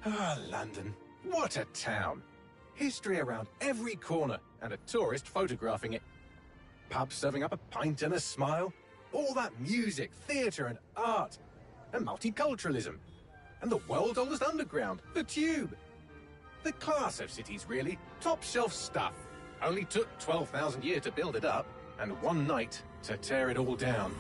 Ah, London. What a town. History around every corner, and a tourist photographing it. Pubs serving up a pint and a smile. All that music, theatre and art. And multiculturalism. And the world's oldest underground, the Tube. The class of cities, really. Top shelf stuff. Only took 12,000 years to build it up, and one night to tear it all down.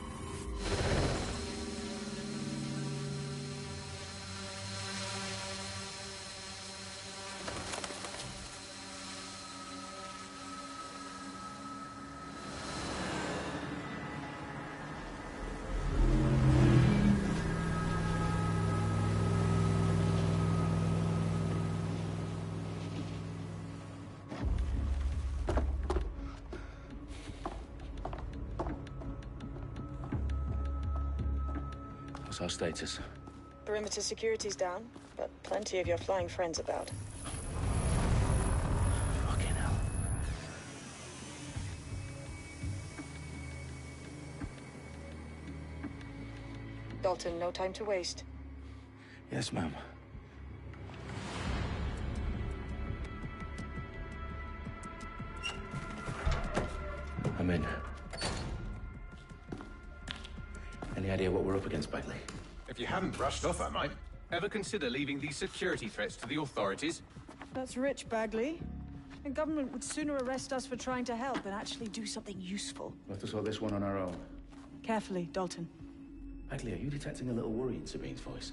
What's our status? Perimeter security's down, but plenty of your flying friends about. Fucking hell. Dalton, no time to waste. Yes, ma'am. I'm in. Any idea what we're up against, Bagley? If you haven't brushed off, I might. Ever consider leaving these security threats to the authorities? That's rich, Bagley. The government would sooner arrest us for trying to help than actually do something useful. We'll have to sort this one on our own. Carefully, Dalton. Bagley, are you detecting a little worry in Sabine's voice?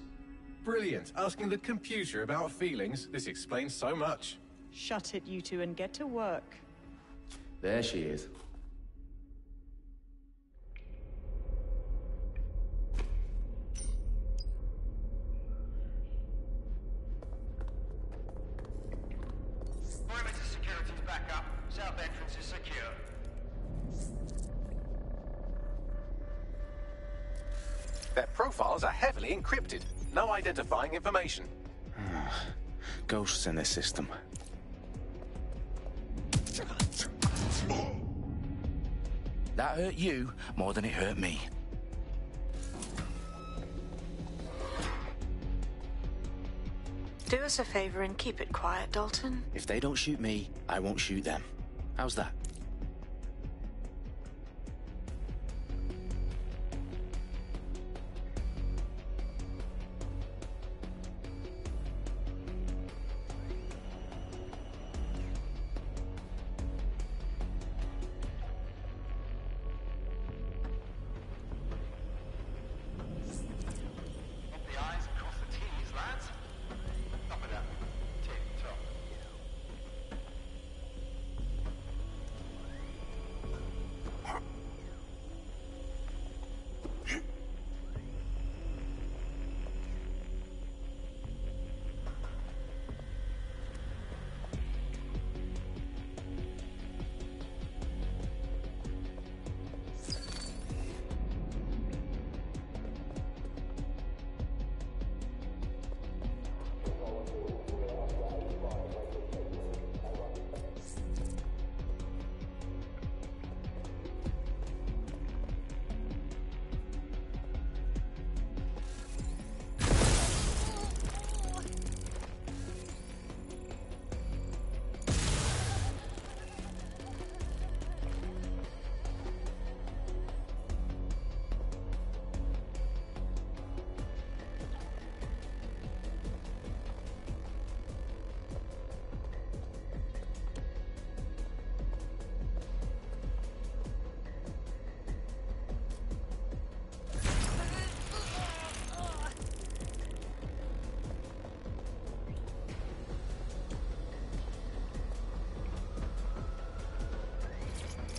Brilliant. Asking the computer about feelings. This explains so much. Shut it, you two, and get to work. There she is. Perimeter security's back up. South entrance is secure. Their profiles are heavily encrypted. No identifying information. Ghosts in this system. That hurt you more than it hurt me. Do us a favor and keep it quiet, Dalton. If they don't shoot me, I won't shoot them. How's that? Dot the I's and cross the T's, lads. Top of that. Tip top.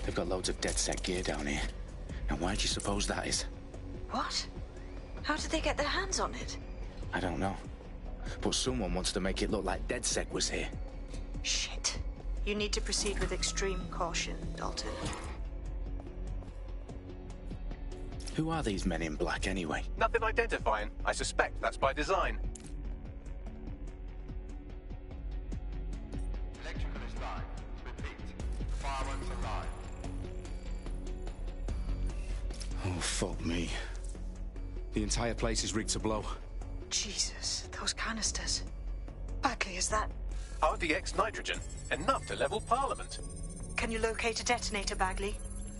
They've got loads of dead-set gear down here. Now, why do you suppose that is? What? How did they get their hands on it? I don't know. But someone wants to make it look like DedSec was here. Shit. You need to proceed with extreme caution, Dalton. Who are these men in black, anyway? Nothing identifying. I suspect that's by design. Electrical is live. Repeat. Fireworks are live. Oh, fuck me. The entire place is rigged to blow. Jesus, those canisters. Bagley, is that... RDX nitrogen. Enough to level Parliament. Can you locate a detonator, Bagley?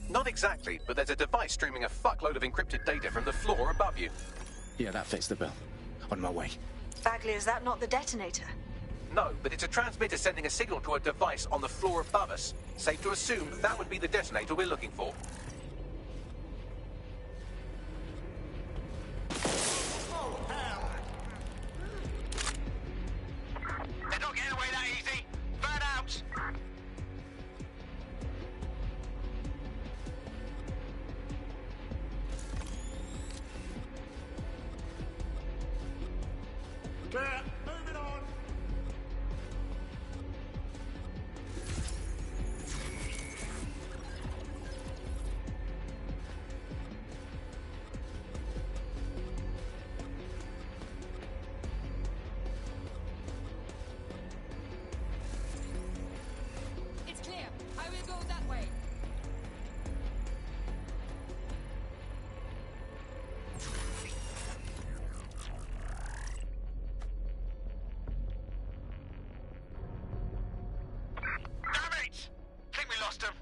Not exactly, but there's a device streaming a fuckload of encrypted data from the floor above you. Yeah, that fits the bill. On my way. Bagley, is that not the detonator? No, but it's a transmitter sending a signal to a device on the floor above us. Safe to assume that would be the detonator we're looking for. They're not getting away that easy. Burn out. Clear. Moving on. It's clear. I will go that way. Damn it! Think we lost him.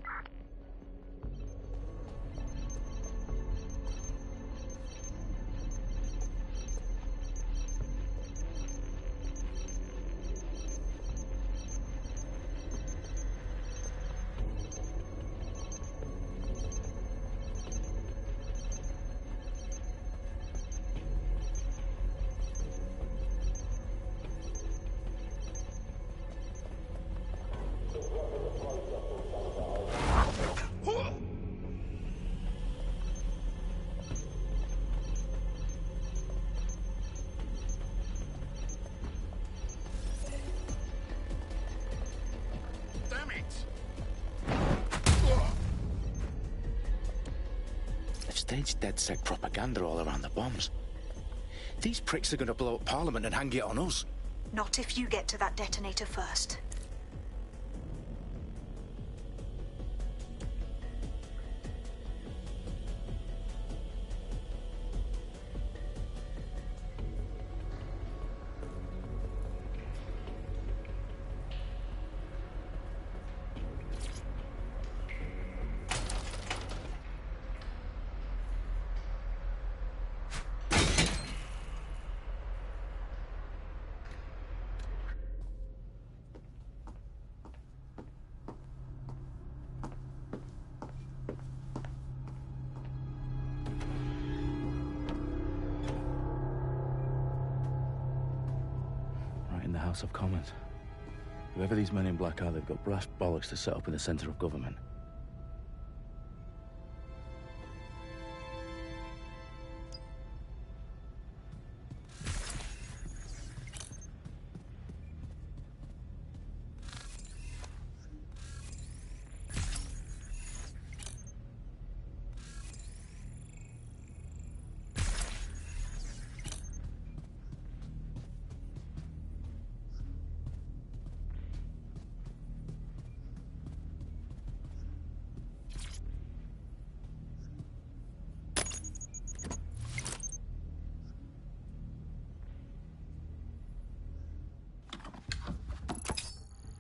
Damn it! They've staged DedSec propaganda all around the bombs. These pricks are going to blow up Parliament and hang it on us. Not if you get to that detonator first. In the House of Commons. Whoever these men in black are, they've got brass bollocks to set up in the centre of government.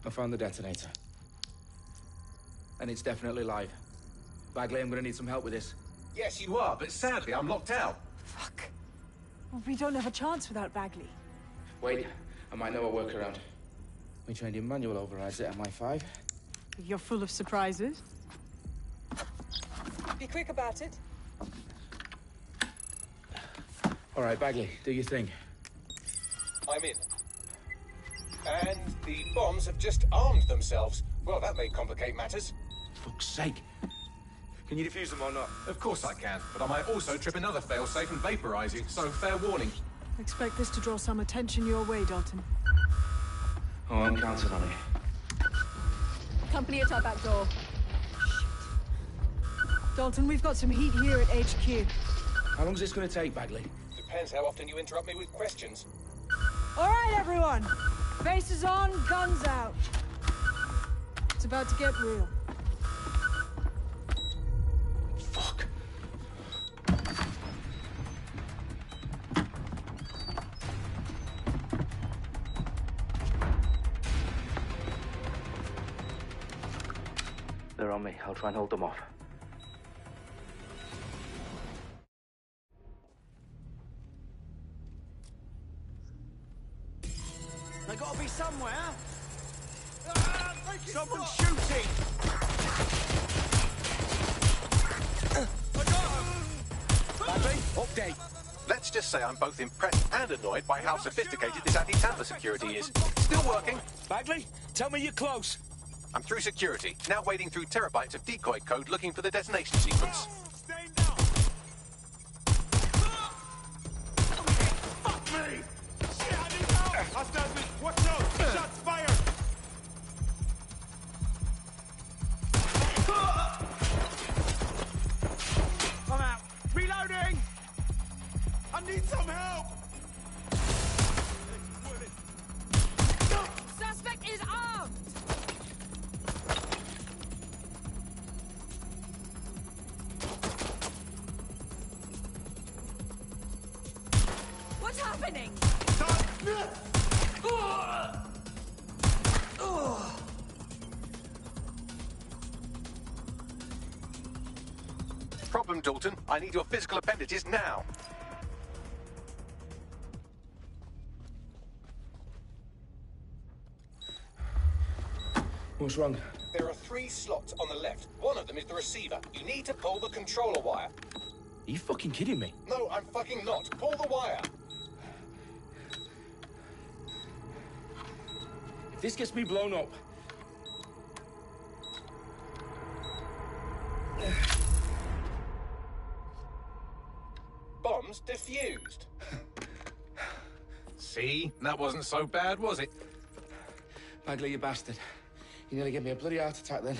I found the detonator. And it's definitely live. Bagley, I'm gonna need some help with this. Yes, you are, but sadly I'm locked out. Fuck. Well, we don't have a chance without Bagley. Wait, I might know a workaround. We trained in manual overrides at MI5. You're full of surprises. Be quick about it. All right, Bagley, do your thing. I'm in. And the bombs have just armed themselves. Well, that may complicate matters. Fuck's sake. Can you defuse them or not? Of course I can, but I might also trip another failsafe and vaporize you, so fair warning. Expect this to draw some attention your way, Dalton. Oh, I'm counting on it. Company at our back door. Dalton, we've got some heat here at HQ. How long is this gonna take, Bagley? Depends how often you interrupt me with questions. All right, everyone. Faces on, guns out. It's about to get real. Fuck. on me. I'll try and hold them off. They gotta be somewhere. Someone's shooting! I got him! Bagley, update. Let's just say I'm both impressed and annoyed by how sophisticated this anti-tamper security is. Still working. Bagley, tell me you're close. I'm through security, now wading through terabytes of decoy code looking for the detonation sequence. Stay down! Fuck me! Shit, I need help! Hostiles, watch out! Shots fired! I'm out! Reloading! I need some help! Suspect is armed! What's happening? Problem, Dalton. I need your physical appendages now. What's wrong? There are 3 slots on the left. One of them is the receiver. You need to pull the controller wire. Are you fucking kidding me? No, I'm fucking not. Pull the wire. If this gets me blown up... Bombs defused. See? That wasn't so bad, was it? Bagley, you bastard. You nearly gave me a bloody heart attack then.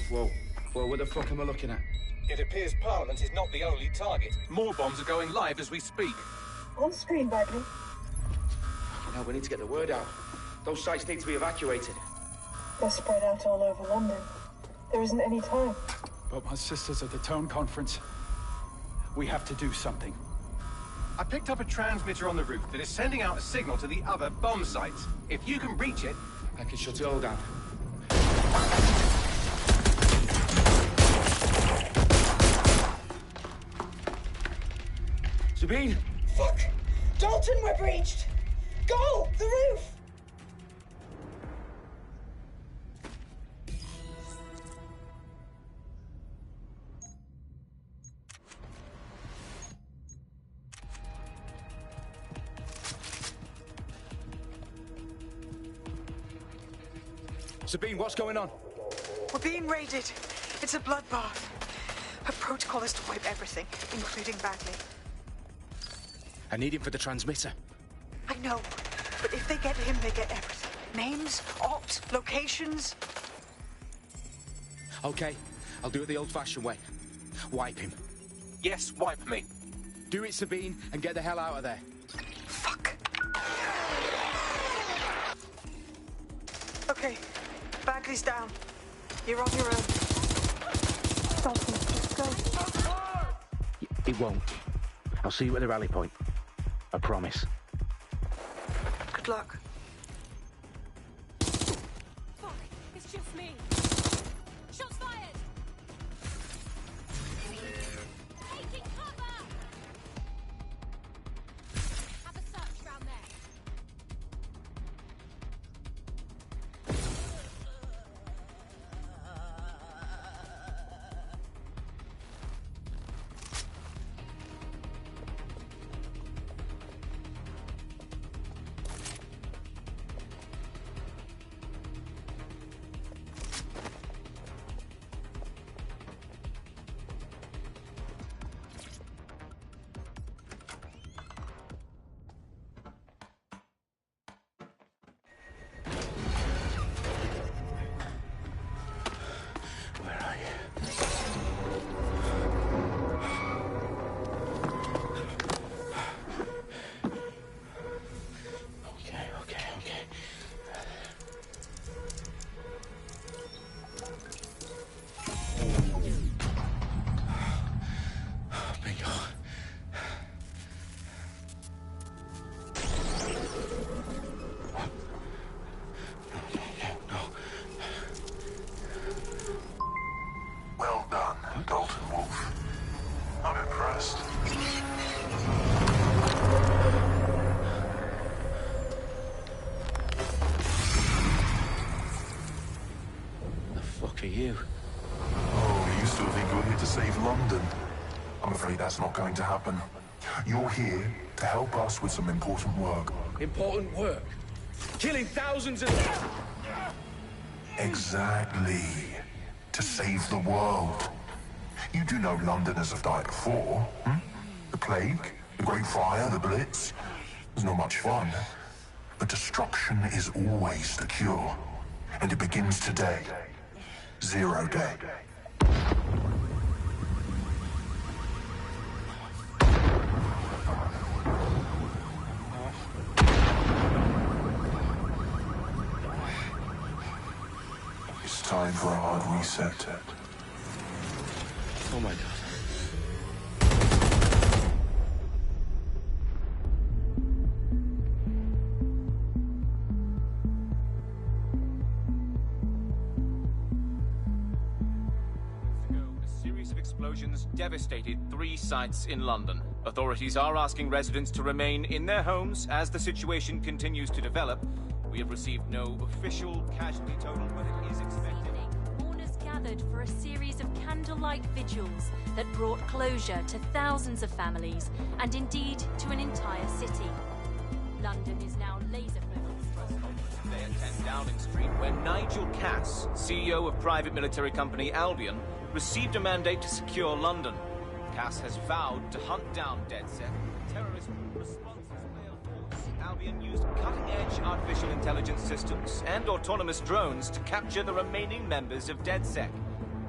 Whoa. What the fuck am I looking at? It appears Parliament is not the only target. More bombs are going live as we speak. On screen, Bagley. Now we need to get the word out. Those sites need to be evacuated. They're spread out all over London. There isn't any time. But my sister's at the town conference. We have to do something. I picked up a transmitter on the roof that is sending out a signal to the other bomb sites. If you can reach it... I can shut it all down. Sabine! Fuck! Dalton, we're breached! Go! The roof! Sabine, what's going on? We're being raided. It's a bloodbath. Her protocol is to wipe everything, including Bagley. I need him for the transmitter. I know, but if they get him, they get everything. Names, ops, locations. Okay, I'll do it the old-fashioned way. Wipe him. Yes, wipe me. Do it, Sabine, and get the hell out of there. Fuck. Okay, Bagley's down. You're on your own. Dalton, let's go. It won't. I'll see you at the rally point. I promise. Good luck. Fuck, it's just me. Shots fired! Taking cover! Have a search round there. I'm afraid that's not going to happen. You're here to help us with some important work. Important work? Killing thousands of... Exactly. To save the world. You do know Londoners have died before, hmm? The Plague, the Great Fire, the Blitz. It's not much fun. But destruction is always the cure. And it begins today. 0 day. It's time for a hard reset. Oh my God. Explosions devastated 3 sites in London. Authorities are asking residents to remain in their homes as the situation continues to develop. We have received no official casualty total, but it is expected. Mourners gathered for a series of candlelight vigils that brought closure to thousands of families and indeed to an entire city. London is now laser-focused. Today at 10 Downing Street, where Nigel Cass, CEO of private military company Albion, received a mandate to secure London. Cass has vowed to hunt down DedSec. Terrorist responses failed force. Albion used cutting-edge artificial intelligence systems and autonomous drones to capture the remaining members of DedSec.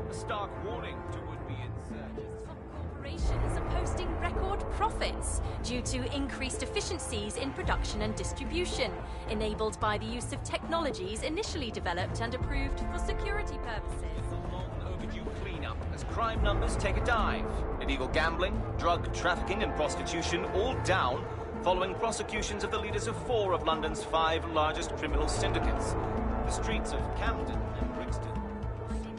A stark warning to would-be insurgents. Top corporations are posting record profits due to increased efficiencies in production and distribution, enabled by the use of technologies initially developed and approved for security purposes. As crime numbers take a dive. Illegal gambling, drug trafficking and prostitution all down following prosecutions of the leaders of 4 of London's 5 largest criminal syndicates. The streets of Camden and Brixton.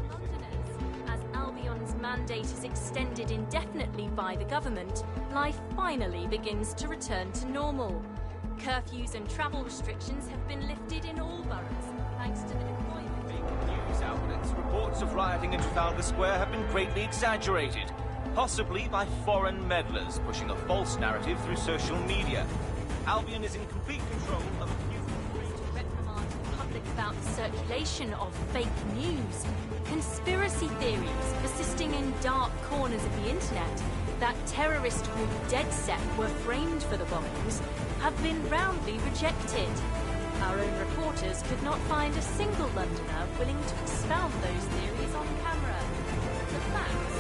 Londoners, as Albion's mandate is extended indefinitely by the government, life finally begins to return to normal. Curfews and travel restrictions have been lifted in all boroughs, thanks to the deployment. News outlets, reports of rioting in Trafalgar Square have been greatly exaggerated, possibly by foreign meddlers pushing a false narrative through social media. Albion is in complete control of reprimand the public about the circulation of fake news, conspiracy theories persisting in dark corners of the internet that terrorist group DedSec were framed for the bombings have been roundly rejected. Our own reporters could not find a single Londoner willing to expound those theories on camera. The facts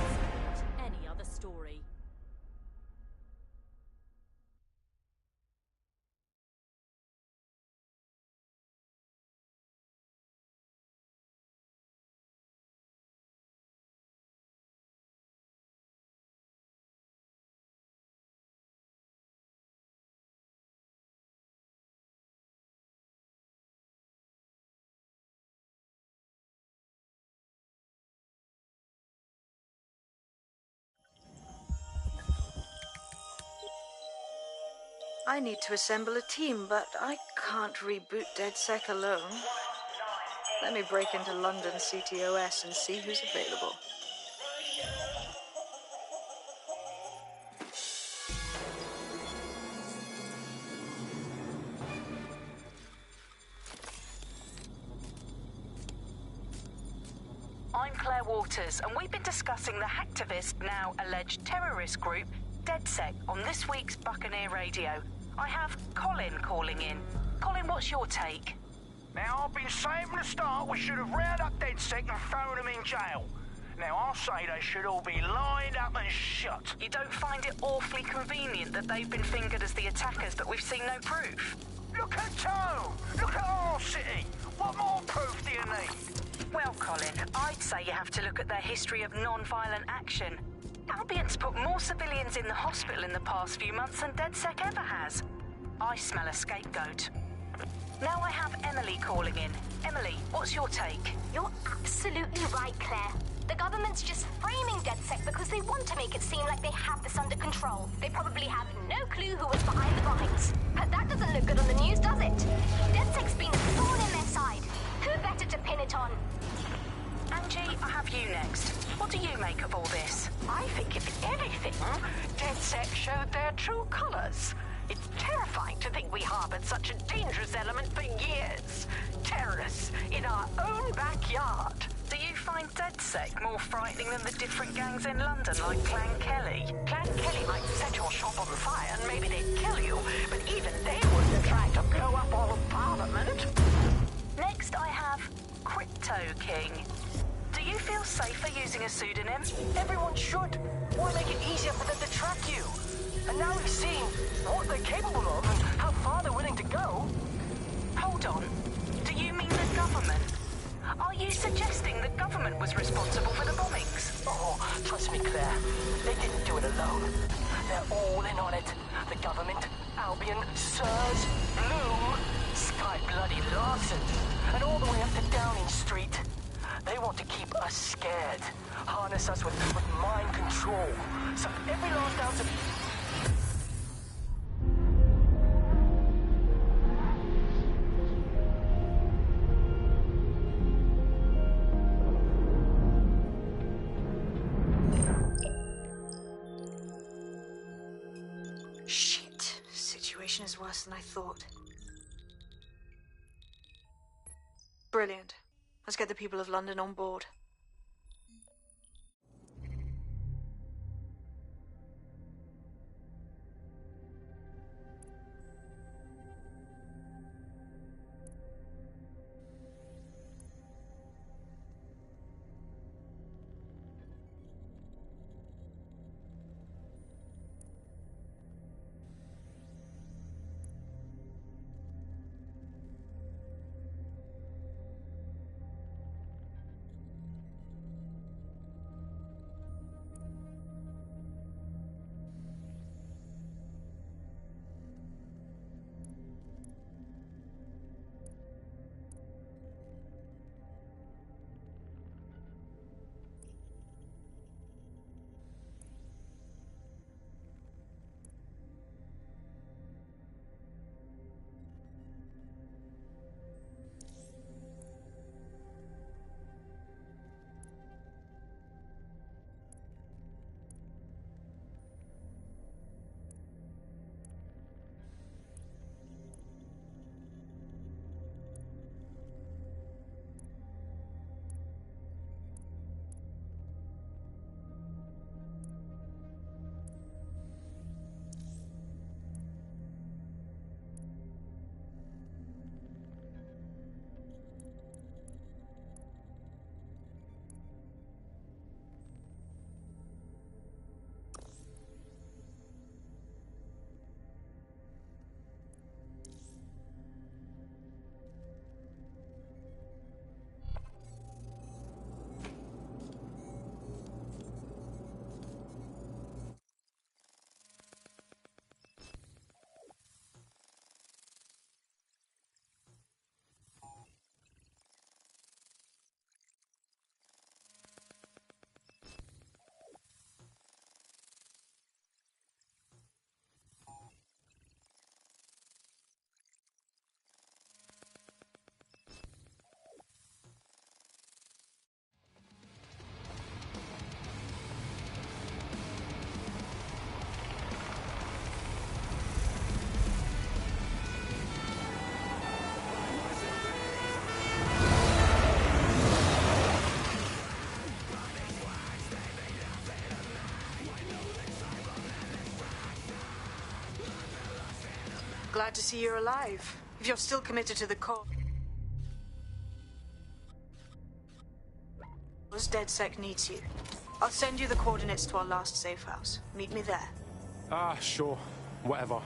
support any other story. I need to assemble a team, but I can't reboot DedSec alone. Let me break into London CTOS and see who's available. I'm Claire Waters, and we've been discussing the hacktivist, now alleged terrorist group, DedSec, on this week's Buccaneer Radio. I have Colin calling in. Colin, what's your take? Now, I've been saying from the start we should have rounded up DedSec and thrown them in jail. Now, I'll say they should all be lined up and shot. You don't find it awfully convenient that they've been fingered as the attackers, but we've seen no proof? Look at Tone! Look at our city! What more proof do you need? Well, Colin, I'd say you have to look at their history of non-violent action. Albion's put more civilians in the hospital in the past few months than DedSec ever has. I smell a scapegoat. Now I have Emily calling in. Emily, what's your take? You're absolutely right, Claire. The government's just framing DedSec because they want to make it seem like they have this under control. They probably have no clue who was behind the bombings. But that doesn't look good on the news, does it? DedSec's been a thorn in their side. Who better to pin it on? Angie, I have you next. What do you make of all this? I DedSec showed their true colors. It's terrifying to think we harbored such a dangerous element for years. Terrorists in our own backyard. Do you find DedSec more frightening than the different gangs in London, like Clan Kelly? Clan Kelly might set your shop on fire and maybe they'd kill you, but even they wouldn't have tried to blow up all of Parliament. Next, I have Crypto King. Do you feel safer using a pseudonym? Everyone should. Why make it easier for them to track you? And now we've seen what they're capable of and how far they're willing to go. Hold on. Do you mean the government? Are you suggesting the government was responsible for the bombings? Oh, trust me, Claire. They didn't do it alone. They're all in on it. The government, Albion, Sirs, Bloom, Sky Bloody Larson, and all the way up to Downing Street. They want to keep us scared. Harness us with mind control. Suck every last ounce of... Shit. Situation is worse than I thought. Brilliant. Let's get the people of London on board. Glad to see you're alive. If you're still committed to the cause, DedSec needs you. I'll send you the coordinates to our last safe house. Meet me there. Ah, sure. Whatever.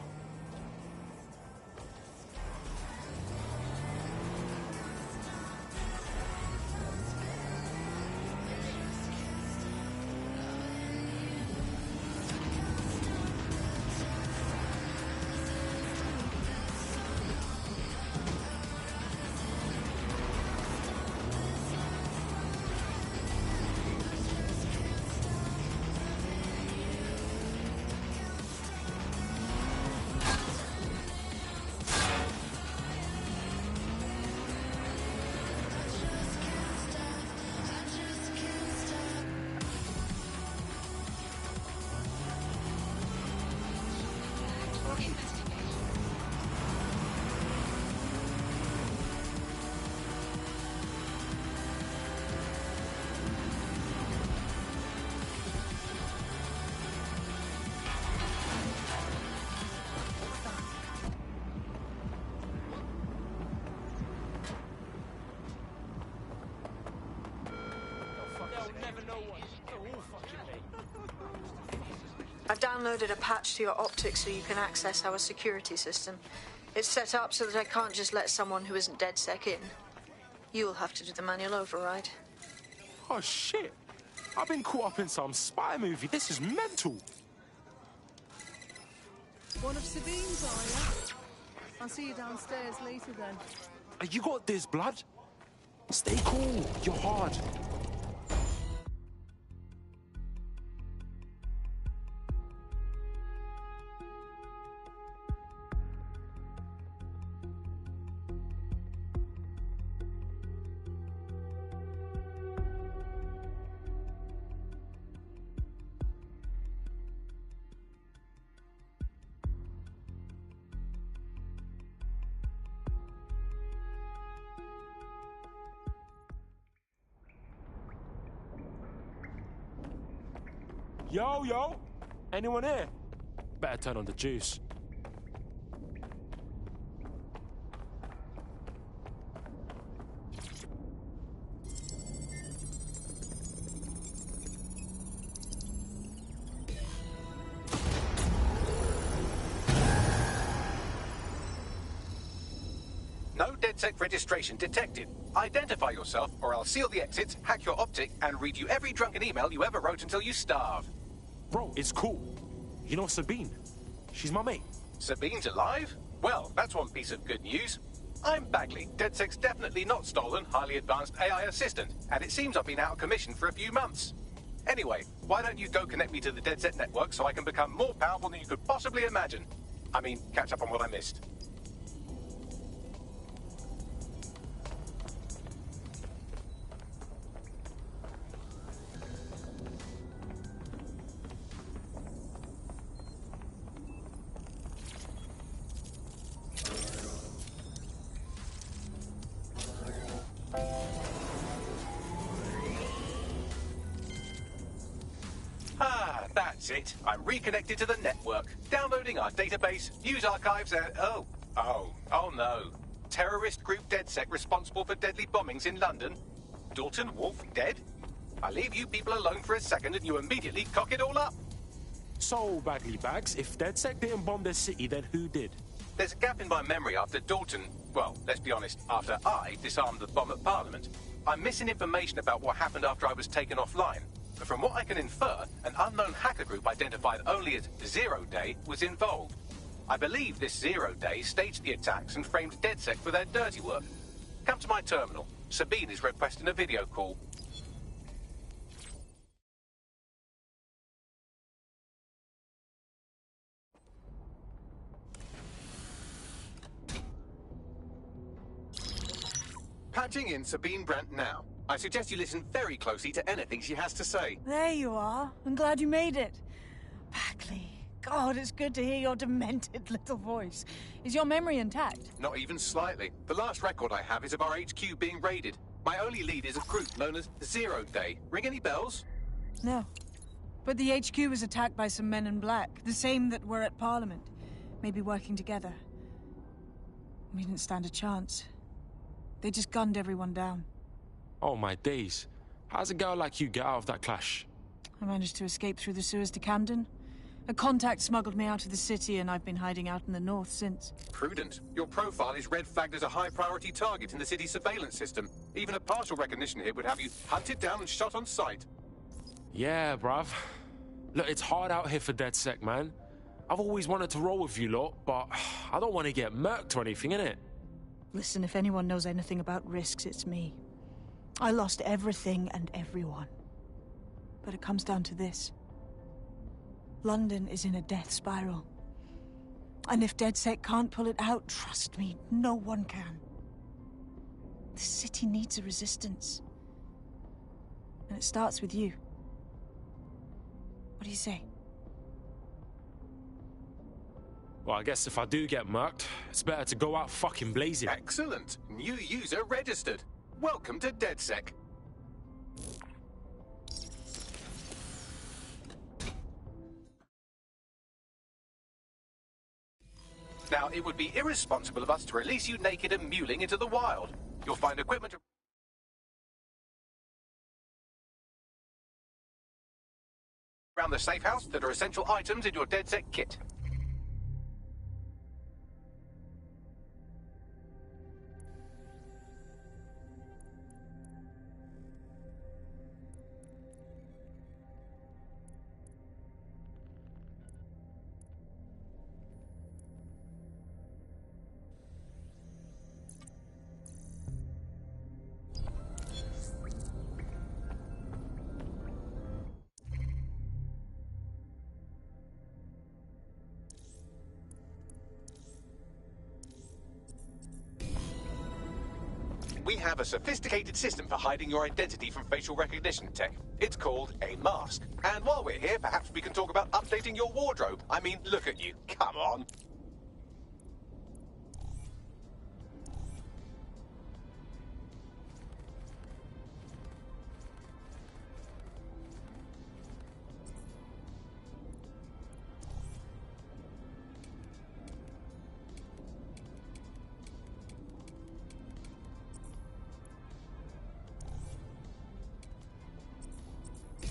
I've downloaded a patch to your optics so you can access our security system. It's set up so that I can't just let someone who isn't DedSec in. You'll have to do the manual override. Oh, shit. I've been caught up in some spy movie. This is mental. One of Sabine's, are you? I'll see you downstairs later then. You got this, blood. Stay cool. You're hard. Yo, anyone here? Better turn on the juice. No DedSec registration detected. Identify yourself, or I'll seal the exits, hack your optic, and read you every drunken email you ever wrote until you starve. Bro, it's cool. You know Sabine? She's my mate. Sabine's alive? Well, that's one piece of good news. I'm Bagley, DedSec's definitely not stolen, highly advanced AI assistant, and it seems I've been out of commission for a few months. Anyway, why don't you go connect me to the DedSec network so I can become more powerful than you could possibly imagine? I mean, catch up on what I missed. That's it. I'm reconnected to the network, downloading our database, news archives, and... Oh no. Terrorist group DedSec responsible for deadly bombings in London? Dalton Wolf dead? I leave you people alone for a second and you immediately cock it all up. So, Bagley Bags, if DedSec didn't bomb the city, then who did? There's a gap in my memory after Dalton... Well, let's be honest, after I disarmed the bomb at Parliament. I'm missing information about what happened after I was taken offline. But from what I can infer, an unknown hacker group identified only as Zero Day was involved. I believe this 0 Day staged the attacks and framed DedSec for their dirty work. Come to my terminal. Sabine is requesting a video call. Patching in Sabine Brandt now. I suggest you listen very closely to anything she has to say. There you are. I'm glad you made it. Bagley. God, it's good to hear your demented little voice. Is your memory intact? Not even slightly. The last record I have is of our HQ being raided. My only lead is a group known as 0 Day. Ring any bells? No. But the HQ was attacked by some men in black, the same that were at Parliament. Maybe working together. We didn't stand a chance. They just gunned everyone down. Oh, my days. How's a girl like you get out of that clash? I managed to escape through the sewers to Camden. A contact smuggled me out of the city, and I've been hiding out in the north since. Prudent. Your profile is red flagged as a high-priority target in the city's surveillance system. Even a partial recognition hit would have you hunted down and shot on sight. Yeah, bruv. Look, it's hard out here for DedSec, man. I've always wanted to roll with you lot, but I don't want to get murked or anything, innit? Listen, if anyone knows anything about risks, it's me. I lost everything and everyone. But it comes down to this. London is in a death spiral. And if DedSec can't pull it out, trust me, no one can. The city needs a resistance. And it starts with you. What do you say? Well, I guess if I do get murked, it's better to go out fucking blazing. Excellent. New user registered. Welcome to DedSec. Now, it would be irresponsible of us to release you naked and mewling into the wild. You'll find equipment... around the safe house that are essential items in your DedSec kit. We have a sophisticated system for hiding your identity from facial recognition tech. It's called a mask. And while we're here, perhaps we can talk about updating your wardrobe. I mean, look at you. Come on.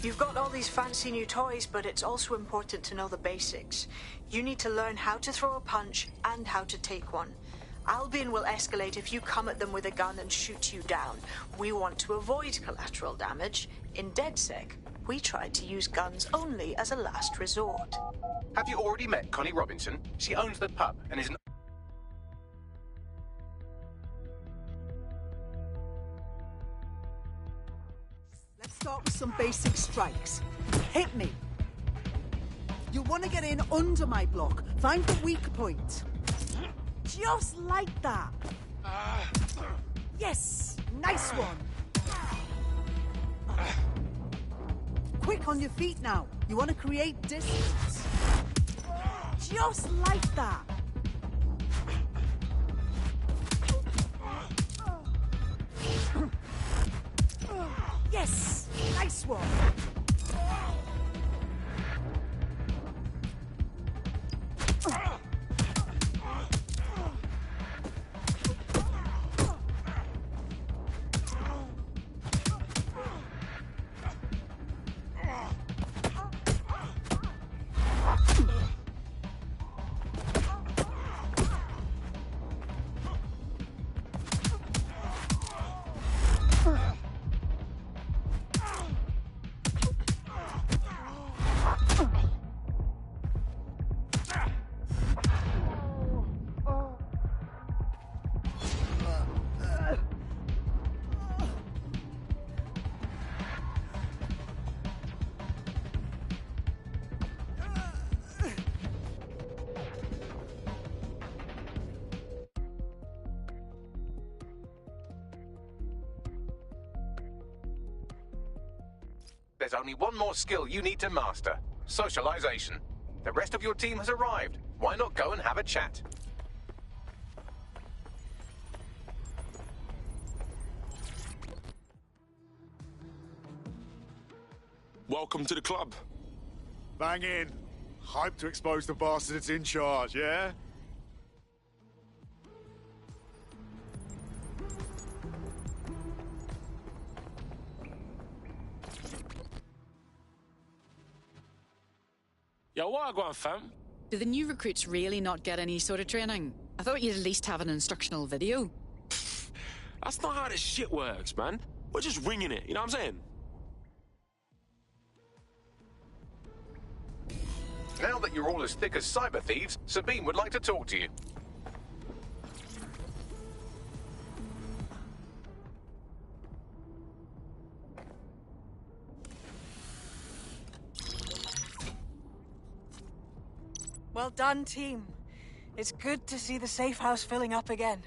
You've got all these fancy new toys, but it's also important to know the basics. You need to learn how to throw a punch and how to take one. Albion will escalate if you come at them with a gun and shoot you down. We want to avoid collateral damage. In DedSec, we tried to use guns only as a last resort. Have you already met Connie Robinson? She owns the pub and is an... Let's start with some basic strikes. Hit me. You want to get in under my block. Find the weak point. Just like that. Yes! Nice one! Quick on your feet now. You want to create distance. Just like that. Yes! Nice one! There's only one more skill you need to master. Socialization. The rest of your team has arrived. Why not go and have a chat? Welcome to the club. Bang in. Hype to expose the bastard that's in charge, yeah? Yo, what I got, fam? Do the new recruits really not get any sort of training? I thought you'd at least have an instructional video. That's not how this shit works, man. We're just winging it, you know what I'm saying? Now that you're all as thick as cyber thieves, Sabine would like to talk to you. Well done, team. It's good to see the safe house filling up again.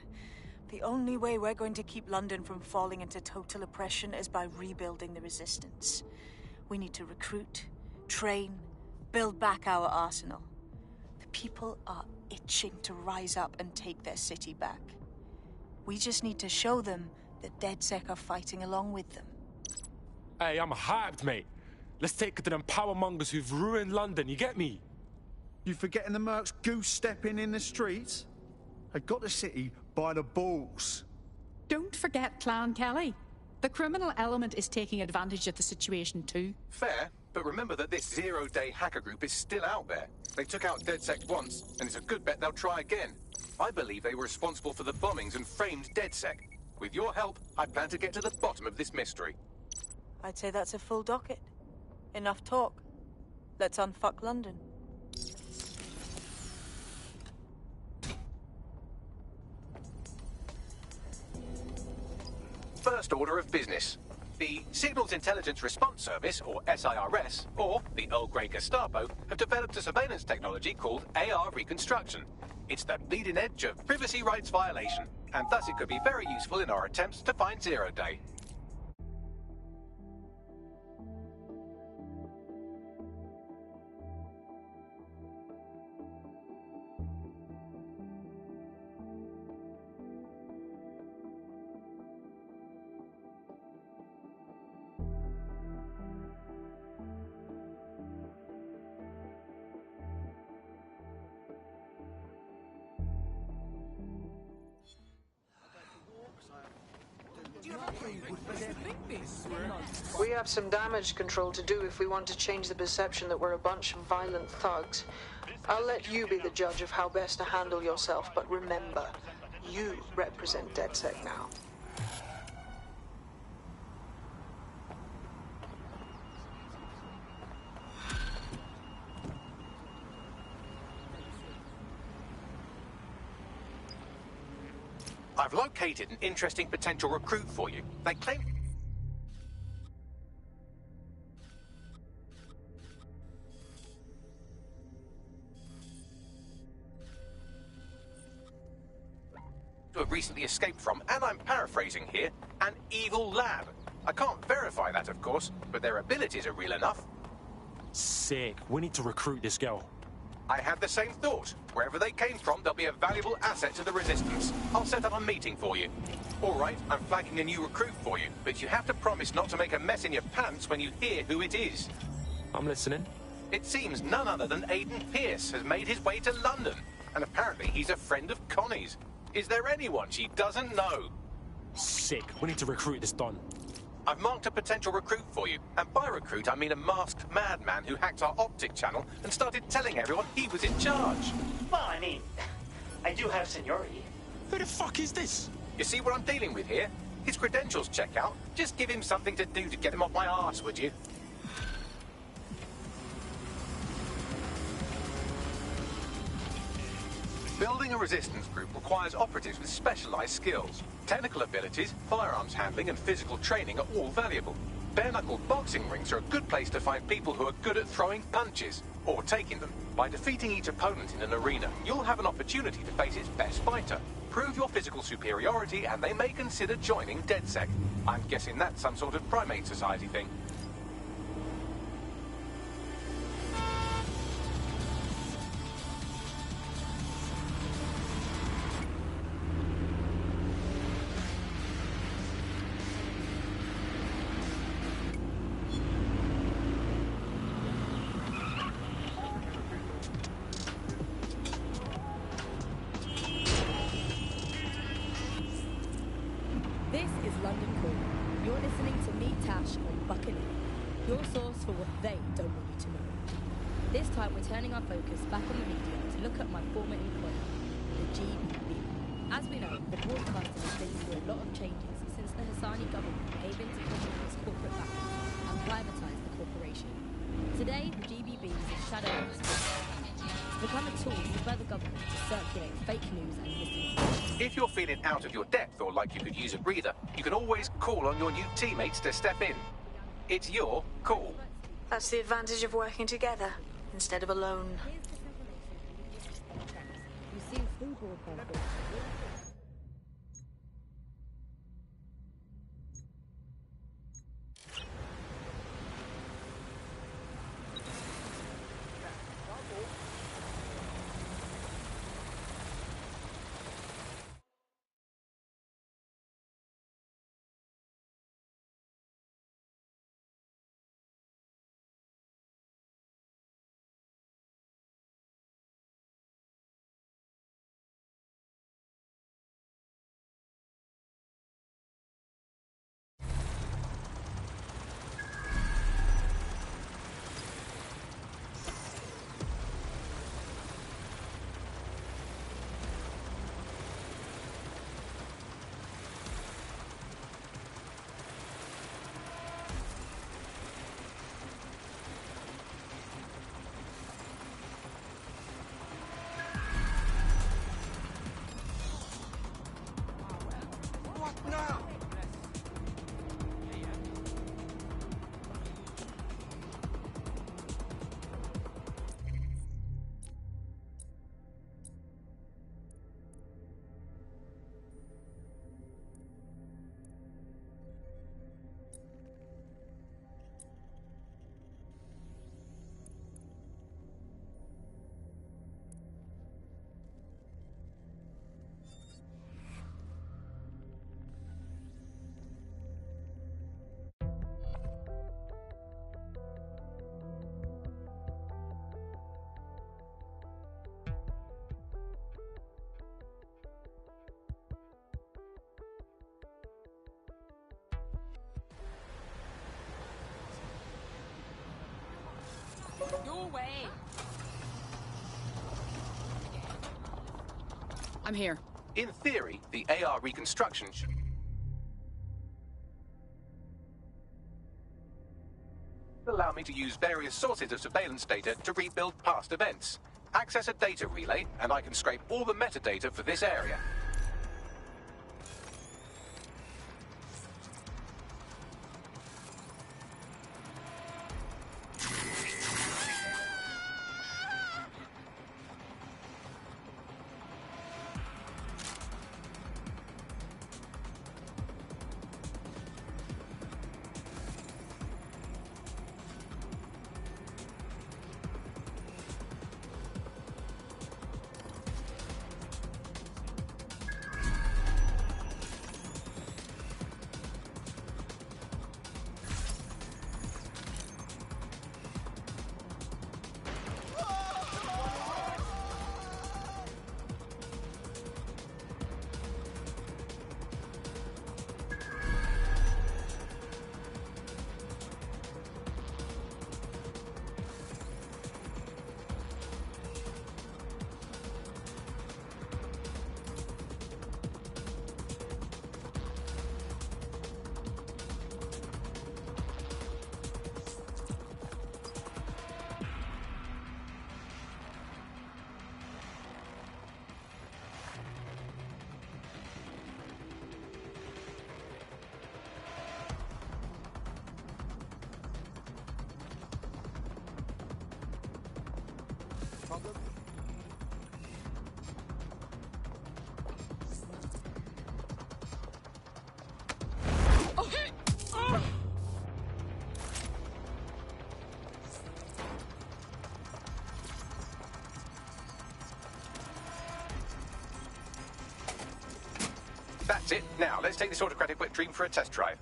The only way we're going to keep London from falling into total oppression is by rebuilding the resistance. We need to recruit, train, build back our arsenal. The people are itching to rise up and take their city back. We just need to show them that DedSec are fighting along with them. Hey, I'm hyped, mate. Let's take it to them powermongers who've ruined London, you get me? You forgetting the mercs goose-stepping in the streets? They got the city by the balls. Don't forget Clan Kelly. The criminal element is taking advantage of the situation too. Fair, But remember that this zero-day hacker group is still out there. They took out DedSec once, and it's a good bet they'll try again. I believe they were responsible for the bombings and framed DedSec. With your help, I plan to get to the bottom of this mystery. I'd say that's a full docket. Enough talk. Let's unfuck London. First order of business. The Signals Intelligence Response Service, or SIRS, or the Earl Grey Gestapo, have developed a surveillance technology called AR Reconstruction. It's the bleeding edge of privacy rights violation, and thus it could be very useful in our attempts to find Zero Day. We have some damage control to do if we want to change the perception that we're a bunch of violent thugs. I'll let you be the judge of how best to handle yourself, but remember, you represent DedSec now. I've located an interesting potential recruit for you. They claim... to have recently escaped from, and I'm paraphrasing here, an evil lab. I can't verify that, of course, but their abilities are real enough. Sick. We need to recruit this girl. I had the same thought. Wherever they came from, they'll be a valuable asset to the Resistance. I'll set up a meeting for you. All right, I'm flagging a new recruit for you, but you have to promise not to make a mess in your pants when you hear who it is. I'm listening. It seems none other than Aiden Pierce has made his way to London, and apparently he's a friend of Connie's. Is there anyone she doesn't know? Sick. We need to recruit this Don. I've marked a potential recruit for you, and by recruit I mean a masked madman who hacked our optic channel and started telling everyone he was in charge. Well, I mean, I do have seniority. Who the fuck is this? You see what I'm dealing with here? His credentials check out. Just give him something to do to get him off my arse, would you? Building a resistance group requires operatives with specialized skills. Technical abilities, firearms handling, and physical training are all valuable. Bare-knuckle boxing rings are a good place to find people who are good at throwing punches, or taking them. By defeating each opponent in an arena, you'll have an opportunity to face its best fighter. Prove your physical superiority, and they may consider joining DedSec. I'm guessing that's some sort of primate society thing. Turning our focus back on the media to look at my former employer, the GBB. As we know, the broadcaster has been through a lot of changes since the Hassani government gave in to Communist corporate backers and privatised the corporation. Today, the GBB is a shadow of its to become a tool used by the government to circulate fake news and misinformation. If you're feeling out of your depth or like you could use a breather, you can always call on your new teammates to step in. It's your call. That's the advantage of working together instead of alone. You see, through broadcasting. away. I'm here. In theory, the AR reconstruction should allow me to use various sources of surveillance data to rebuild past events. Access a data relay, and I can scrape all the metadata for this area. That's it. Now, let's take this autocratic wet dream for a test drive.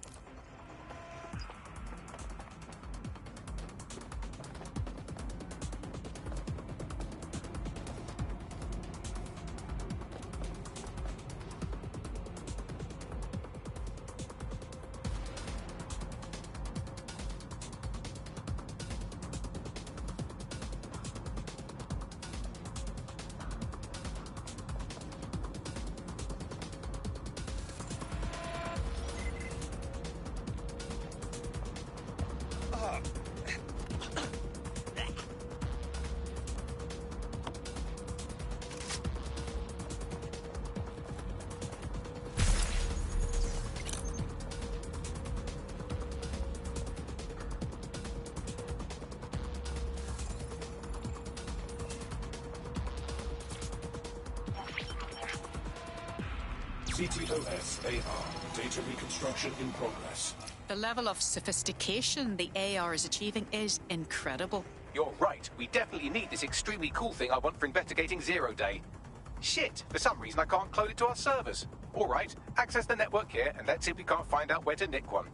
CTOS AR. Data reconstruction in progress. The level of sophistication the AR is achieving is incredible. You're right. We definitely need this extremely cool thing I want for investigating Zero Day. Shit! For some reason I can't clone it to our servers. All right, access the network here and let's see if we can't find out where to nick one.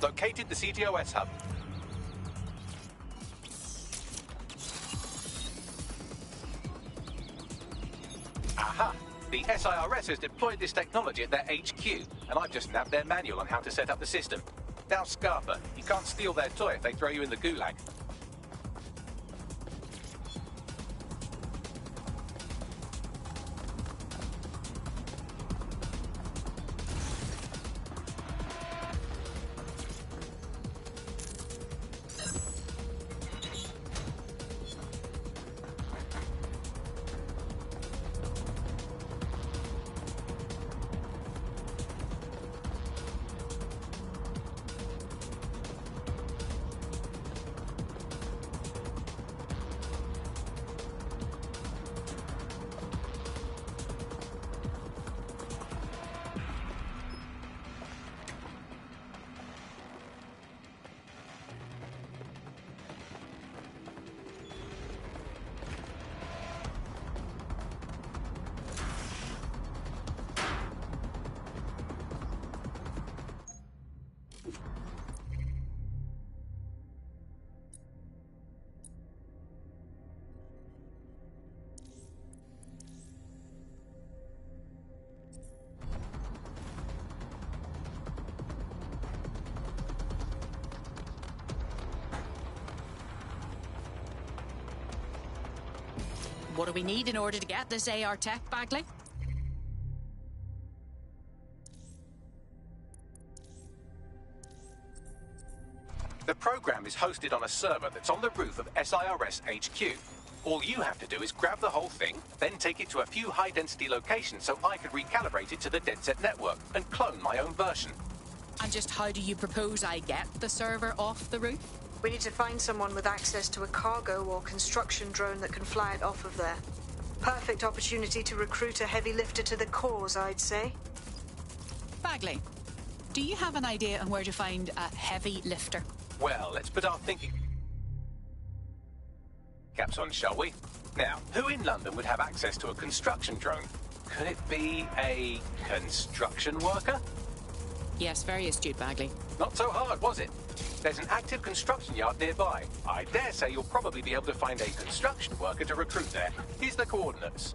Located the CTOS hub. Aha! The SIRS has deployed this technology at their HQ, and I've just nabbed their manual on how to set up the system. Now, Scarper, you can't steal their toy if they throw you in the gulag. What do we need in order to get this AR tech, Bagley? The program is hosted on a server that's on the roof of SIRS HQ. All you have to do is grab the whole thing, then take it to a few high-density locations so I could recalibrate it to the DedSec network and clone my own version. And just how do you propose I get the server off the roof? We need to find someone with access to a cargo or construction drone that can fly it off of there. Perfect opportunity to recruit a heavy lifter to the cause, I'd say. Bagley, do you have an idea on where to find a heavy lifter? Well, let's put our thinking caps on, shall we? Now, who in London would have access to a construction drone? Could it be a construction worker? Yes, very astute, Bagley. Not so hard, was it? There's an active construction yard nearby. I dare say you'll probably be able to find a construction worker to recruit there. Here's the coordinates.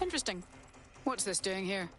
Interesting. What's this doing here?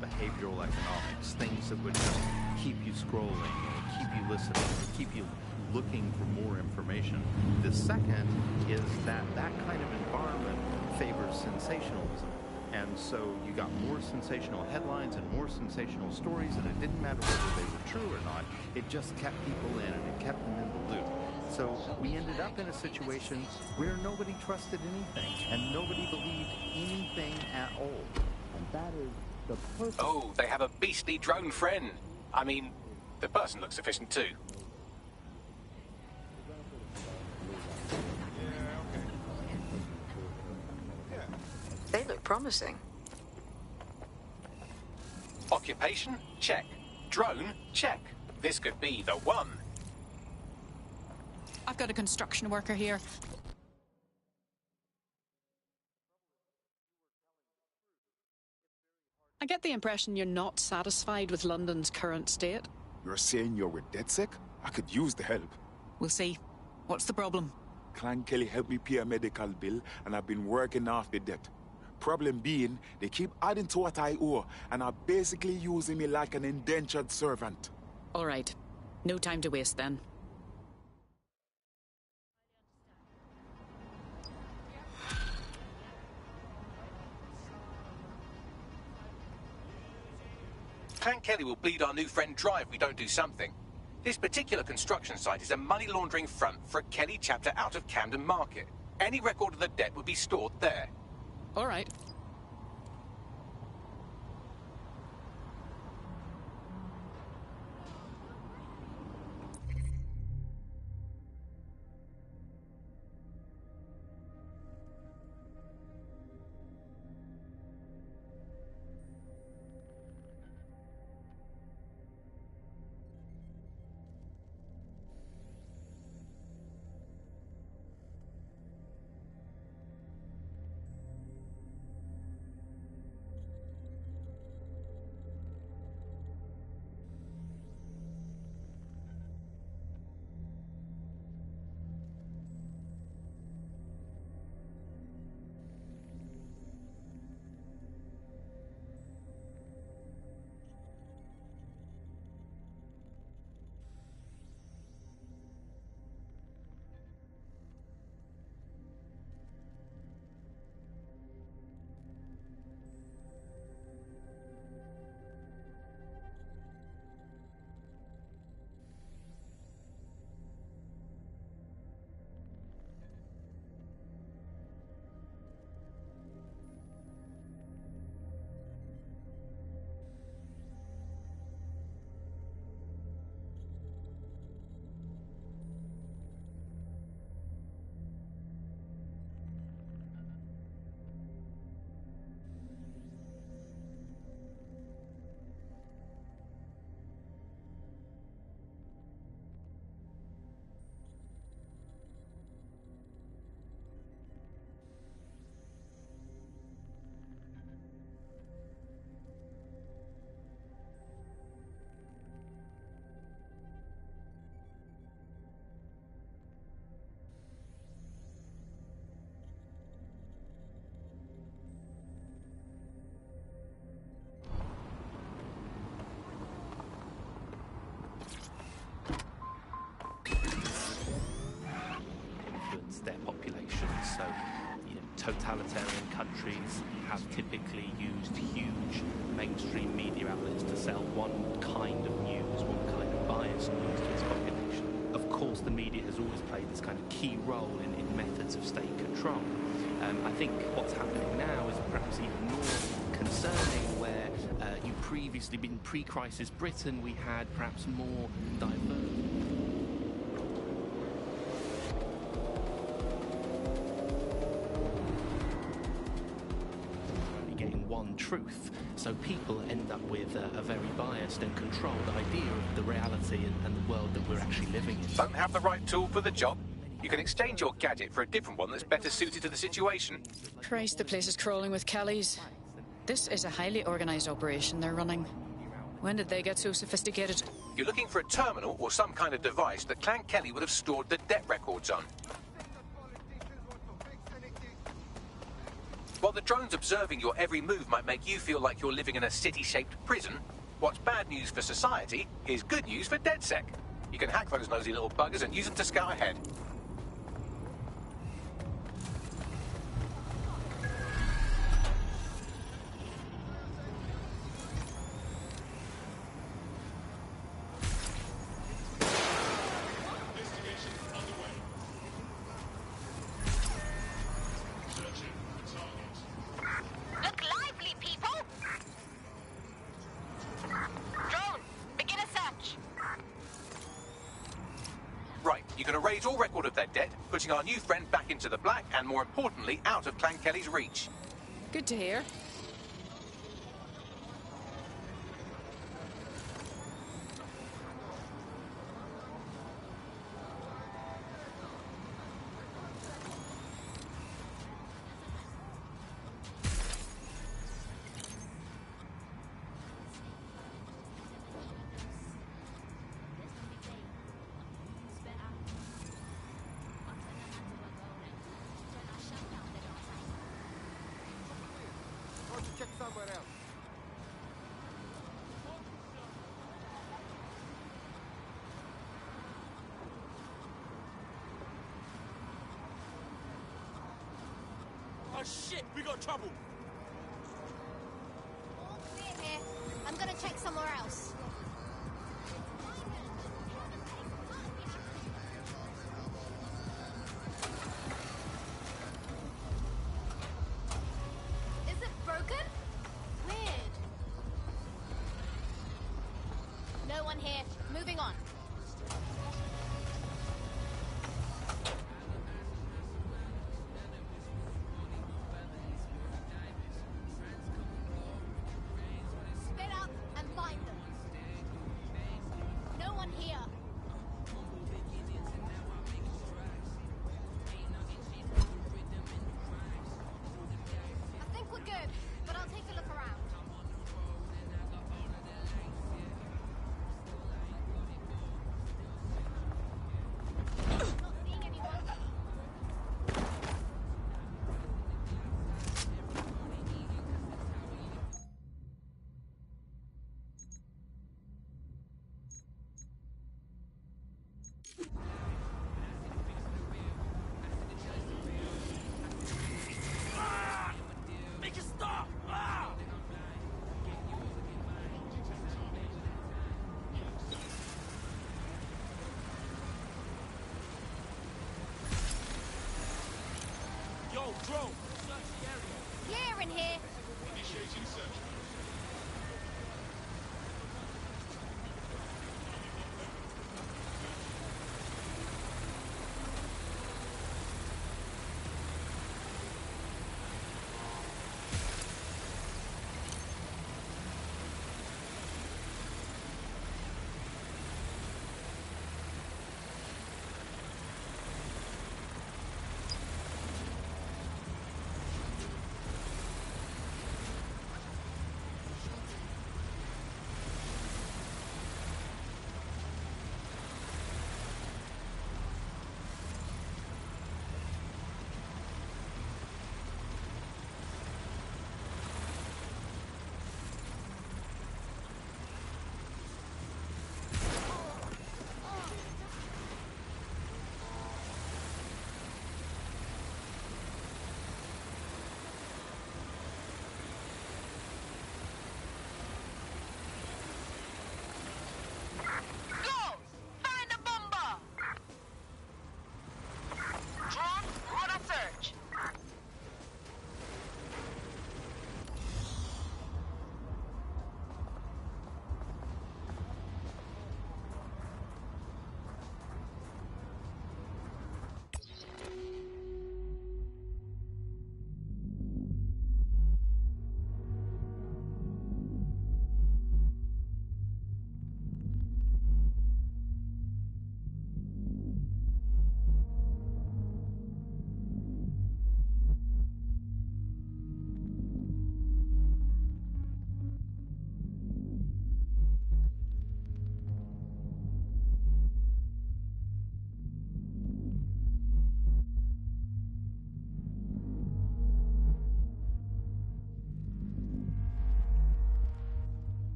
Behavioral economics, things that would just keep you scrolling, keep you listening, keep you looking for more information. The second is that kind of environment favors sensationalism. And so you got more sensational headlines and more sensational stories, and it didn't matter whether they were true or not. It just kept people in, and it kept them in the loop. So we ended up in a situation where nobody trusted anything, and nobody believed anything at all. And that is the perfect... Oh, they have a beastly drone friend. I mean, the person looks efficient too. They look promising. Occupation? Check. Drone? Check. This could be the one. got a construction worker here. I get the impression you're not satisfied with London's current state. You're saying you're with DedSec? I could use the help. We'll see. What's the problem? Clan Kelly helped me pay a medical bill, and I've been working off the debt. Problem being, they keep adding to what I owe, and are basically using me like an indentured servant. All right. No time to waste then. Clan Kelly will bleed our new friend dry if we don't do something. This particular construction site is a money laundering front for a Kelly chapter out of Camden Market. Any record of the debt would be stored there. All right. Their populations. So, totalitarian countries have typically used huge mainstream media outlets to sell one kind of news, one kind of biased news to its population. Of course, the media has always played this kind of key role in methods of state control. I think what's happening now is perhaps even more concerning, where you previously, in pre-crisis Britain, we had perhaps more diverse. Truth, so people end up with a very biased and controlled idea of the reality and the world that we're actually living in. Don't have the right tool for the job? You can exchange your gadget for a different one that's better suited to the situation. Christ, the place is crawling with Kellys. This is a highly organized operation they're running. When did they get so sophisticated? You're looking for a terminal or some kind of device that Clan Kelly would have stored the debt records on. While the drones observing your every move might make you feel like you're living in a city-shaped prison, what's bad news for society is good news for DedSec. You can hack those nosy little buggers and use them to scout ahead. Erase all record of their debt, putting our new friend back into the black and, more importantly, out of Clan Kelly's reach. Good to hear. check somewhere else. Oh shit, we got trouble. Clear here. I'm gonna check somewhere else. Is it broken? Weird. No one here. Moving on. Split up and find them. No one here. I think we're good, but I'll take a look around. Not seeing anyone. Make it stop! Ah! Yo, drone, search the area. Clear in here. Initiating search.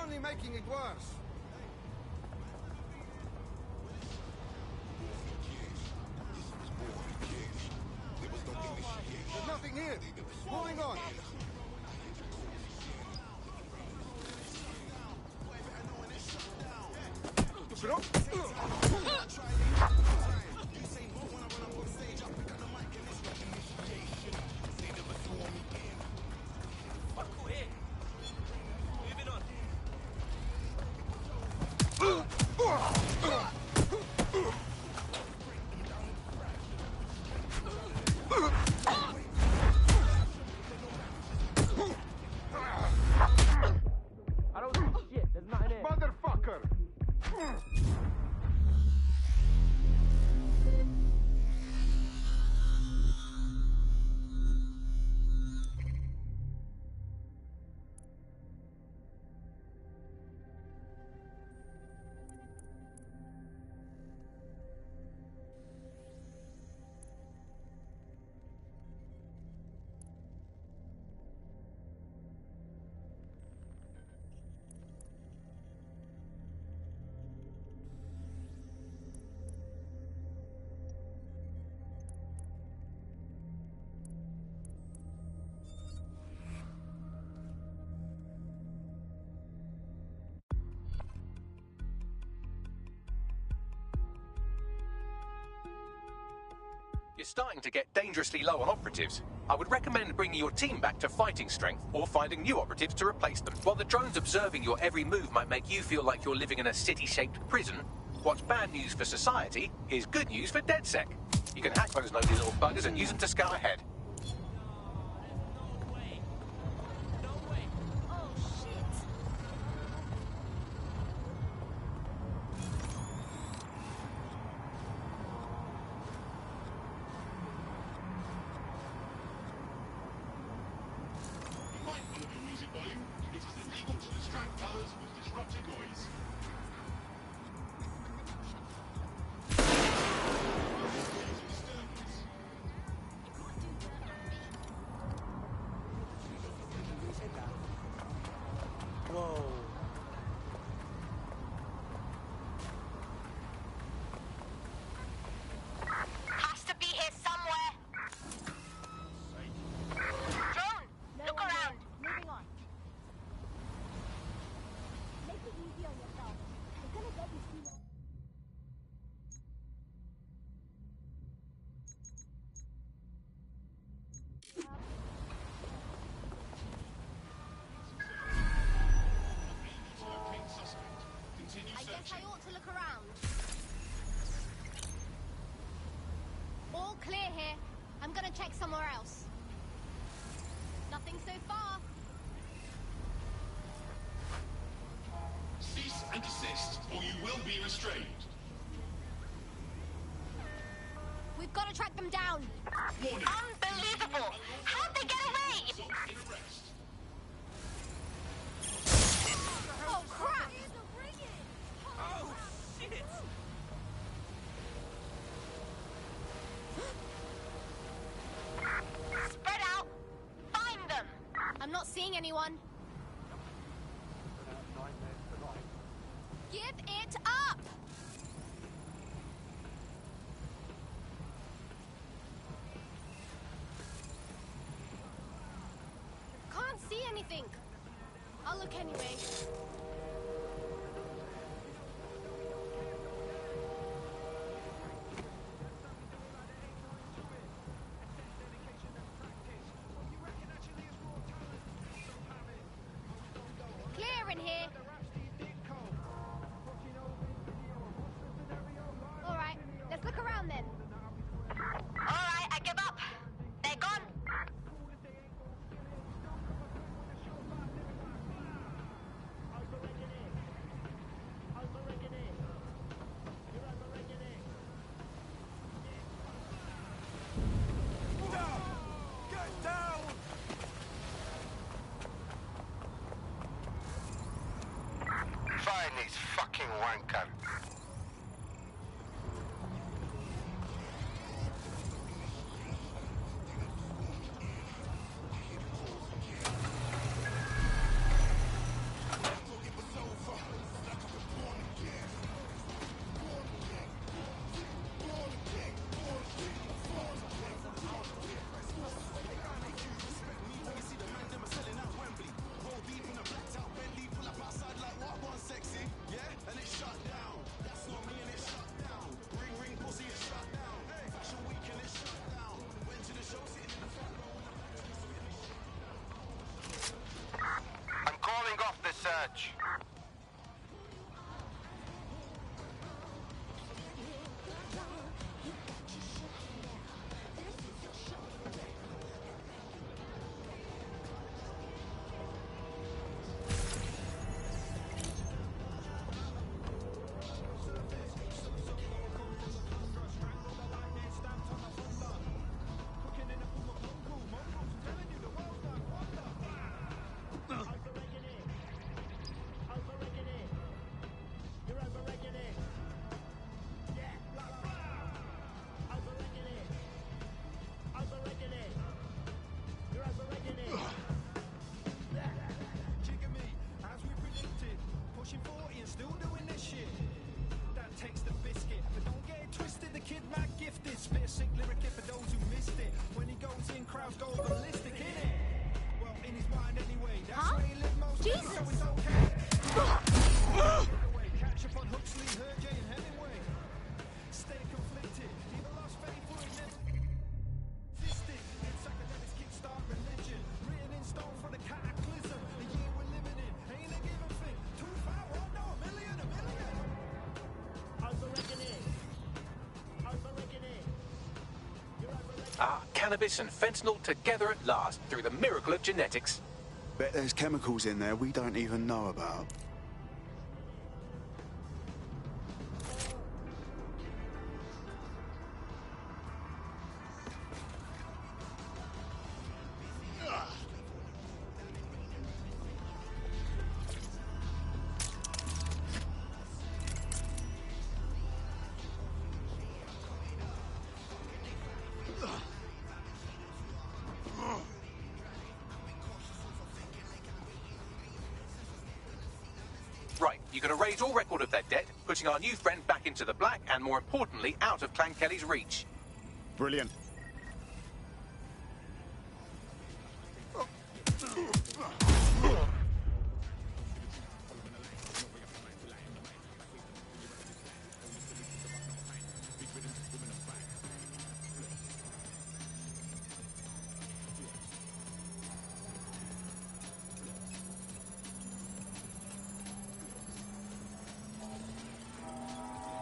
only making it worse. There's nothing here. Moving on. Look it up. I don't see shit. There's nothing here. Motherfucker! You're starting to get dangerously low on operatives. I would recommend bringing your team back to fighting strength or finding new operatives to replace them. While the drones observing your every move might make you feel like you're living in a city-shaped prison, what's bad news for society is good news for DedSec. You can hack those nosy little buggers and use them to scout ahead. Has to be here somewhere. Drone, look around. Moving on. Make it easy on yourself. You're gonna get these people. I guess I ought to look around. All clear here. I'm gonna check somewhere else. Nothing so far. Cease and desist, or you will be restrained. We've got to track them down. Warning. Unbelievable! How'd they get away? Oh, crap! Oh, shit! Spread out. Find them. I'm not seeing anyone. Give it up! Can't see anything. I'll look anyway. Clear in here. All right, let's look around then. All right, I give up. They're gone. Get down! Find these fucking wanker. much. Cannabis and fentanyl together at last through the miracle of genetics. Bet there's chemicals in there we don't even know about. Right, you're going to raise all record of that debt, putting our new friend back into the black and, more importantly, out of Clan Kelly's reach. Brilliant.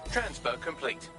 Transfer complete.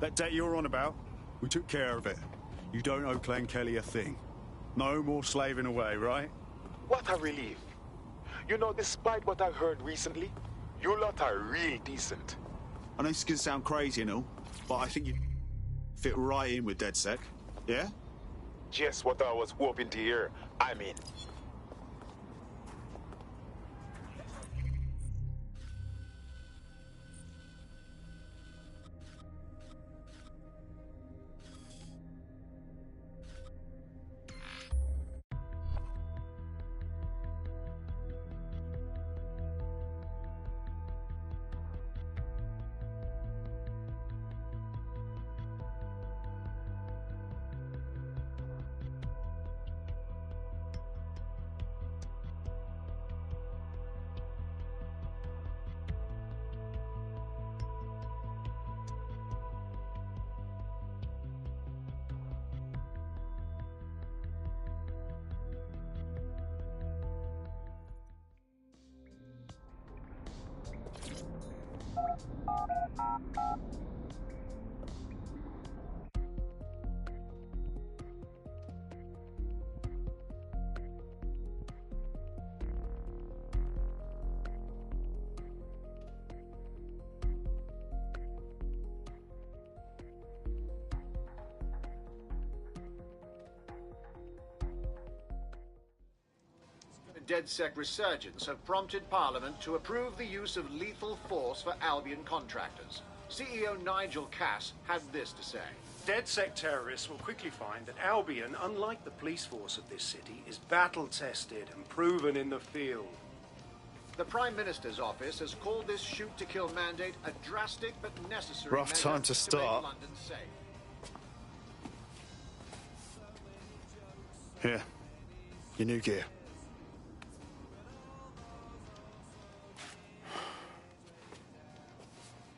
That debt you're on about, we took care of it. You don't owe Clan Kelly a thing. No more slaving away, right? What a relief. You know, despite what I heard recently, you lot are real decent. I know this can sound crazy and all, but I think you fit right in with DedSec, yeah? Just what I was hoping to hear. I mean... DedSec resurgence have prompted Parliament to approve the use of lethal force for Albion contractors. CEO Nigel Cass had this to say. DedSec terrorists will quickly find that Albion, unlike the police force of this city, is battle-tested and proven in the field. The Prime Minister's office has called this shoot-to-kill mandate a drastic but necessary Rough measure time to start. make London safe. Here. Your new gear.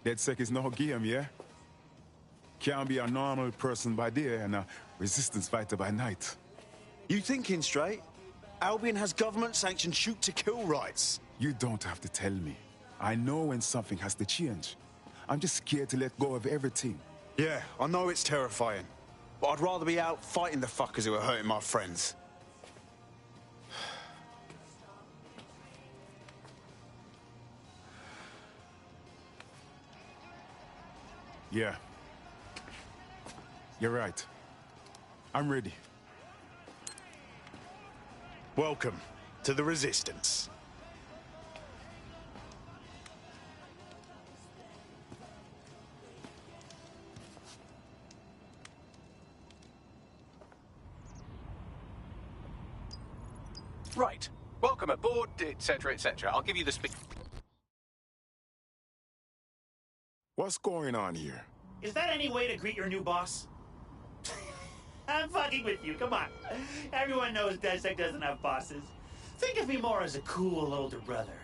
DedSec is no game, yeah? Can't be a normal person by day and a resistance fighter by night. You thinking straight? Albion has government-sanctioned shoot-to-kill rights. You don't have to tell me. I know when something has to change. I'm just scared to let go of everything. Yeah, I know it's terrifying. But I'd rather be out fighting the fuckers who are hurting my friends. Yeah. You're right. I'm ready. Welcome to the Resistance. Right. Welcome aboard, etc., etc. I'll give you the speak. What's going on here? Is that any way to greet your new boss? I'm fucking with you, come on. Everyone knows DedSec doesn't have bosses. Think of me more as a cool older brother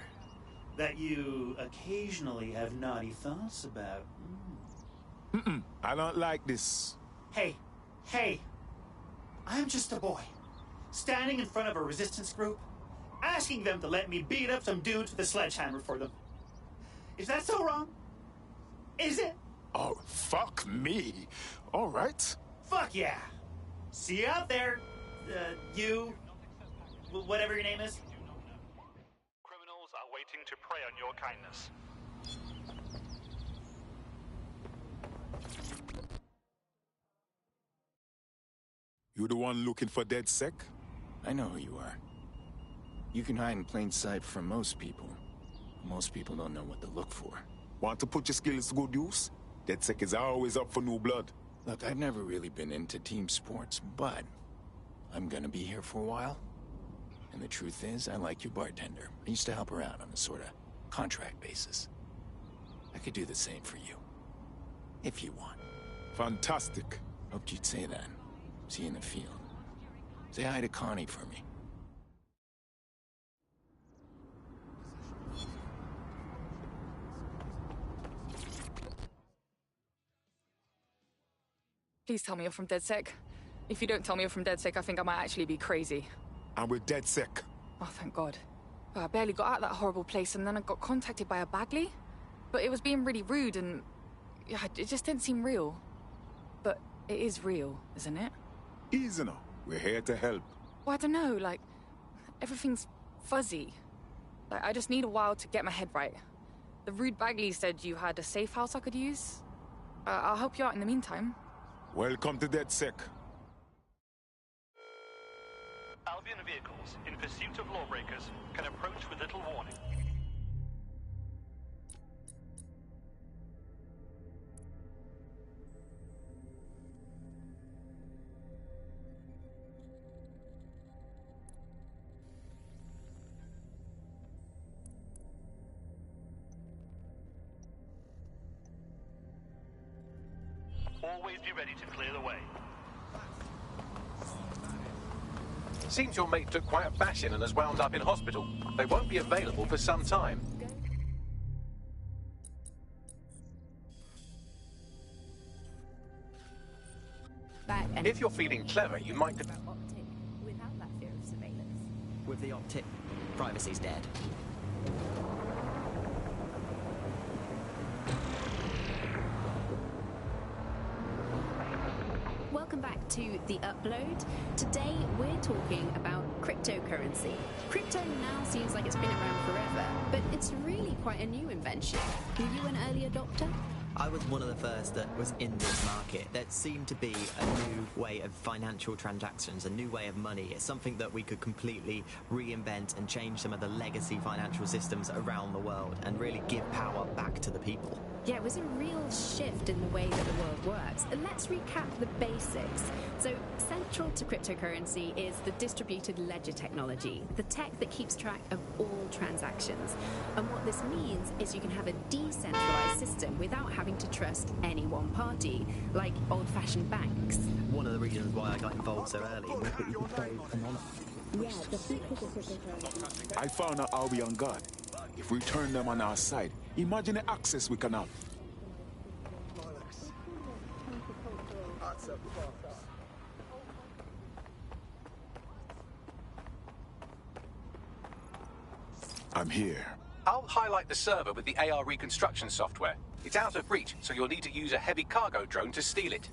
that you occasionally have naughty thoughts about. I don't like this. Hey, I'm just a boy, standing in front of a resistance group, asking them to let me beat up some dudes with a sledgehammer for them. Is that so wrong? Is it? Oh, fuck me. All right. Fuck yeah. See you out there, you, whatever your name is. Criminals are waiting to prey on your kindness. You the one looking for DedSec? I know who you are. You can hide in plain sight from most people. Most people don't know what to look for. Want to put your skills to good use? DedSec is always up for new blood. Look, I've never really been into team sports, but I'm gonna be here for a while. And the truth is, I like your bartender. I used to help her out on a sort of contract basis. I could do the same for you. If you want. Fantastic. Hoped you'd say that. See you in the field. Say hi to Connie for me. Please tell me you're from DedSec. If you don't tell me you're from DedSec, I think I might actually be crazy. I'm with DedSec. Oh, thank God. I barely got out of that horrible place, and then I got contacted by a Bagley. But it was being really rude, and yeah, it just didn't seem real. But it is real, isn't it? Easy now. We're here to help. Well, I don't know, like, everything's fuzzy. Like, I just need a while to get my head right. The rude Bagley said you had a safe house I could use. I'll help you out in the meantime. Welcome to DedSec. Albion vehicles in pursuit of lawbreakers can approach with little warning. Always be ready to clear the way. Seems your mate took quite a bashing and has wound up in hospital. They won't be available for some time. If you're feeling clever, you might... Optic, without that fear of surveillance. With the optic, privacy's dead. Welcome back to The Upload. Today we're talking about cryptocurrency. Crypto now seems like it's been around forever, but it's really quite a new invention. Were you an early adopter? I was one of the first that was in this market. There seemed to be a new way of financial transactions, a new way of money. It's something that we could completely reinvent and change some of the legacy financial systems around the world and really give power back to the people. Yeah, it was a real shift in the way that the world works. Let's recap the basics. So, central to cryptocurrency is the distributed ledger technology, the tech that keeps track of all transactions. And what this means is you can have a decentralized system without having to trust any one party, like old-fashioned banks. One of the reasons why I got involved so early was that you could trade anonymous. Yeah, the features of cryptocurrency. I found out how we on guard. If we turn them on our side, imagine the access we can have. I'm here. I'll highlight the server with the AR reconstruction software. It's out of reach, so you'll need to use a heavy cargo drone to steal it.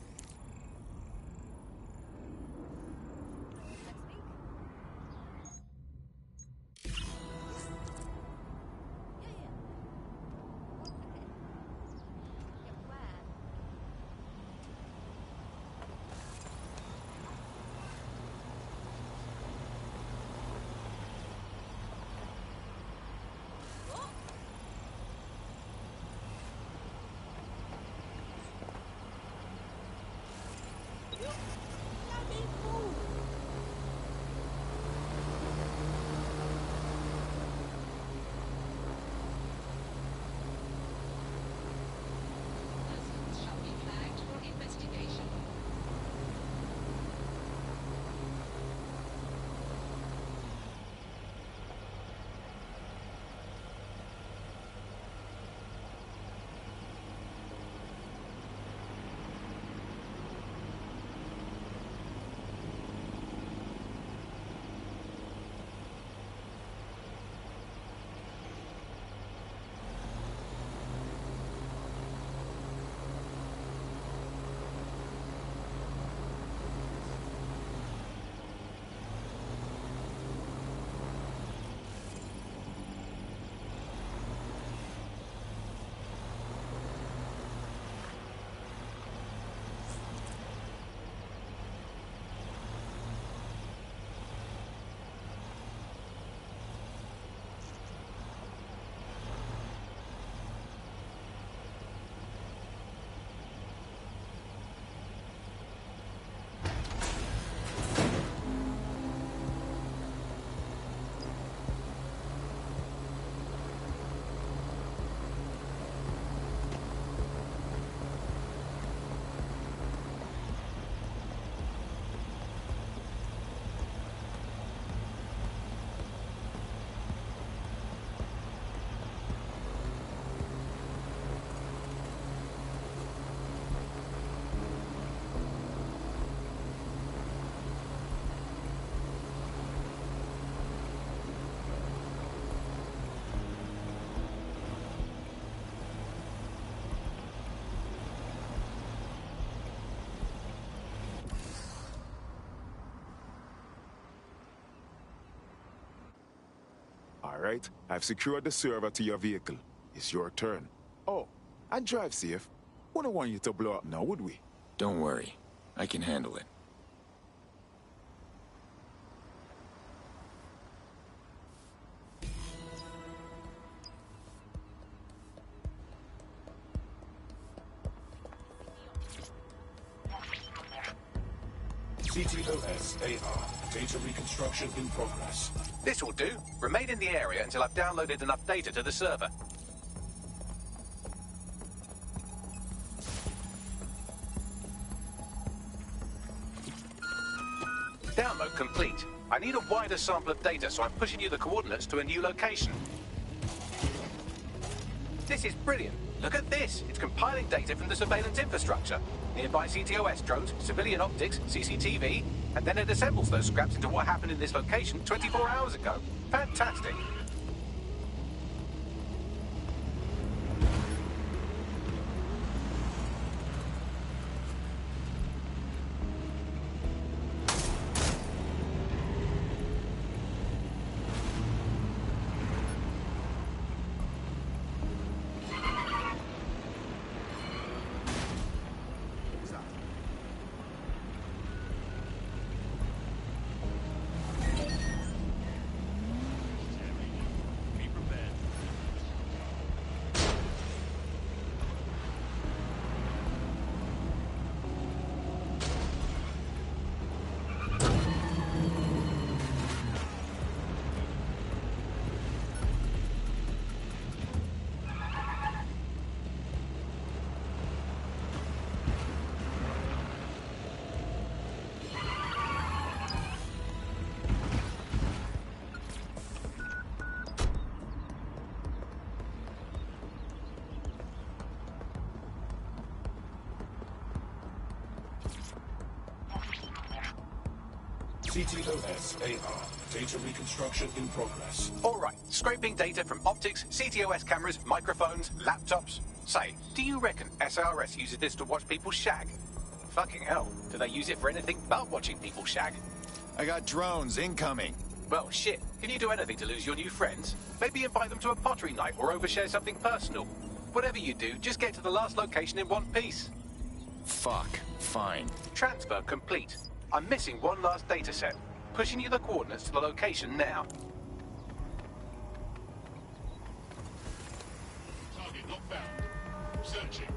All right, I've secured the server to your vehicle. It's your turn. Oh, and drive safe. Wouldn't want you to blow up now, would we? Don't worry. I can handle it. CTOS AR. Data reconstruction in progress. This will do. Remain in the area until I've downloaded enough data to the server. Download complete. I need a wider sample of data, so I'm pushing you the coordinates to a new location. This is brilliant. Look at this. It's compiling data from the surveillance infrastructure. Nearby CTOS drones, civilian optics, CCTV, and then it assembles those scraps into what happened in this location 24 hours ago. Fantastic. CTOS-AR. Data reconstruction in progress. All right, scraping data from optics, CTOS cameras, microphones, laptops. Say, do you reckon SRS uses this to watch people shag? Fucking hell, do they use it for anything but watching people shag? I got drones incoming. Well, shit, can you do anything to lose your new friends? Maybe invite them to a pottery night or overshare something personal. Whatever you do, just get to the last location in one piece. Fuck. Fine. Transfer complete. I'm missing one last data set. Pushing you the coordinates to the location now. Target not found. Searching.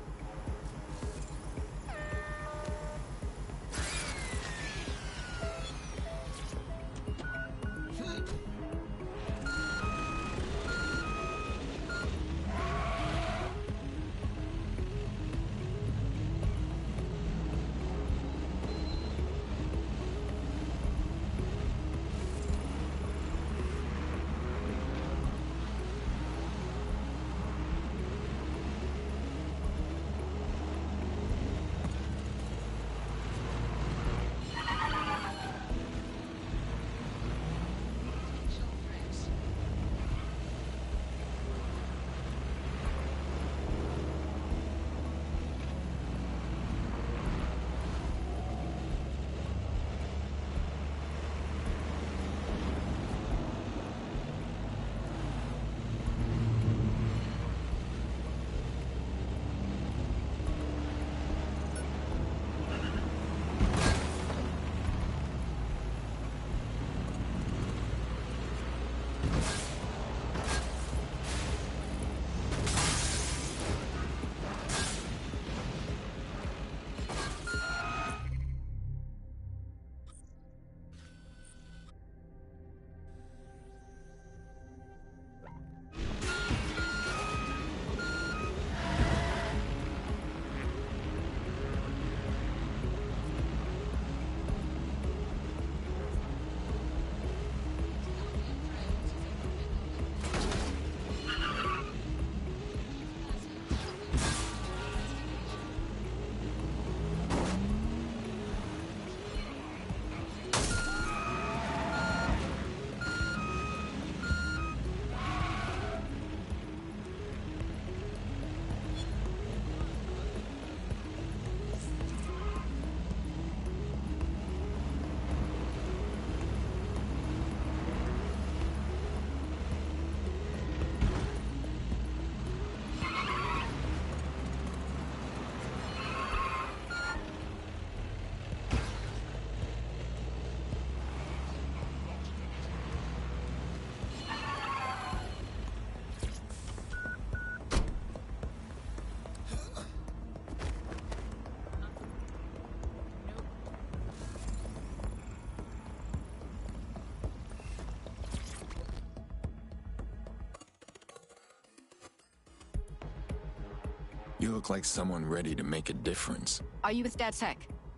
You look like someone ready to make a difference. Are you with DedSec?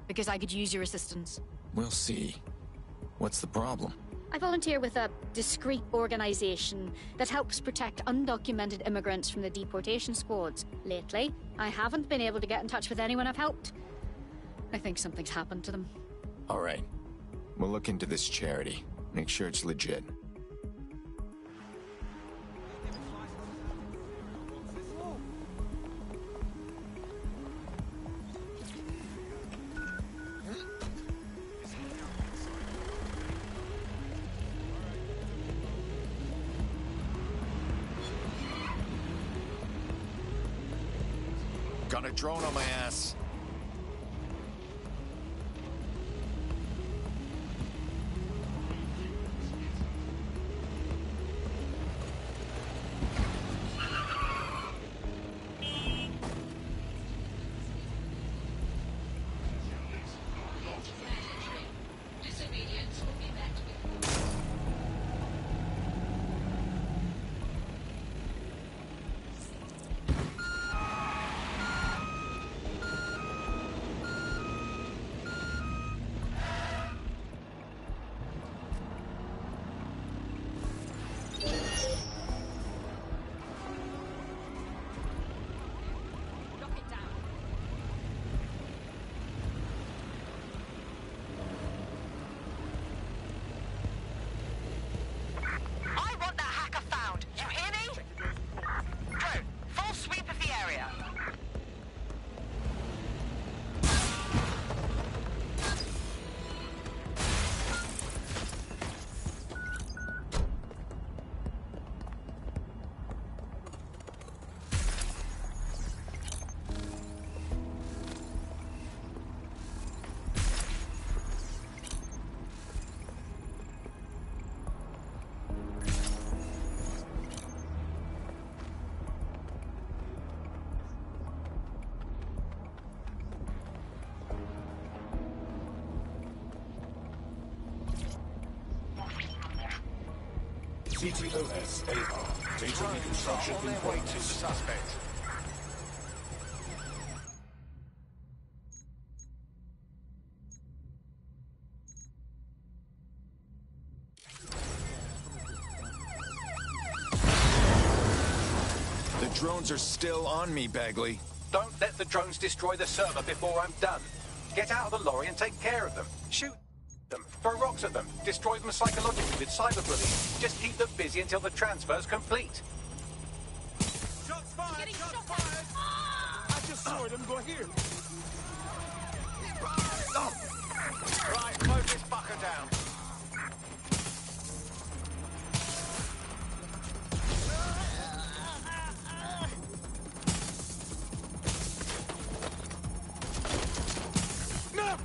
Because I could use your assistance. We'll see. What's the problem? I volunteer with a discreet organization that helps protect undocumented immigrants from the deportation squads. Lately, I haven't been able to get in touch with anyone I've helped. I think something's happened to them. All right. We'll look into this charity. Make sure it's legit. Got a drone on my ass. CTOS-AR. Data reconstruction in progress. Suspect. The drones are still on me, Bagley. Don't let the drones destroy the server before I'm done. Get out of the lorry and take care of them. Shoot them, throw rocks at them, destroy them psychologically with cyberbullying. Just keep them busy until the transfer's complete. Shots fired! Shots fired! I just saw them go here. Right, close this fucker down. No!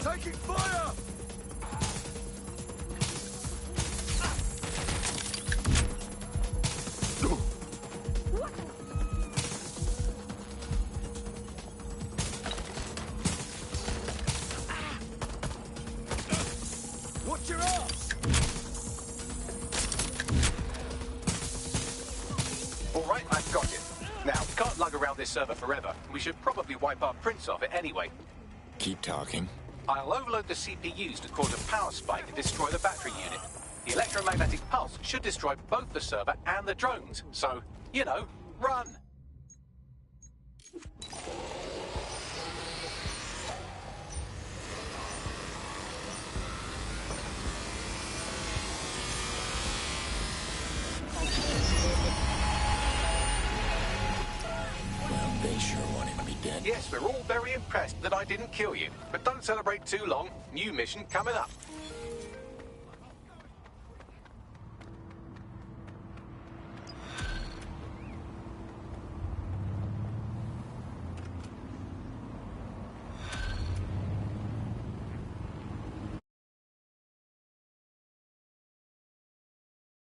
Taking fire! Watch your ass! All right, I've got it. Now, can't lug around this server forever. We should probably wipe our prints off it anyway. Keep talking. I'll overload the CPUs to cause a power spike and destroy the battery unit. The electromagnetic pulse should destroy both the server and the drones. So, you know, run! Well, they sure want him to be dead. Yes, we're all very impressed that I didn't kill you. But don't celebrate too long. New mission coming up.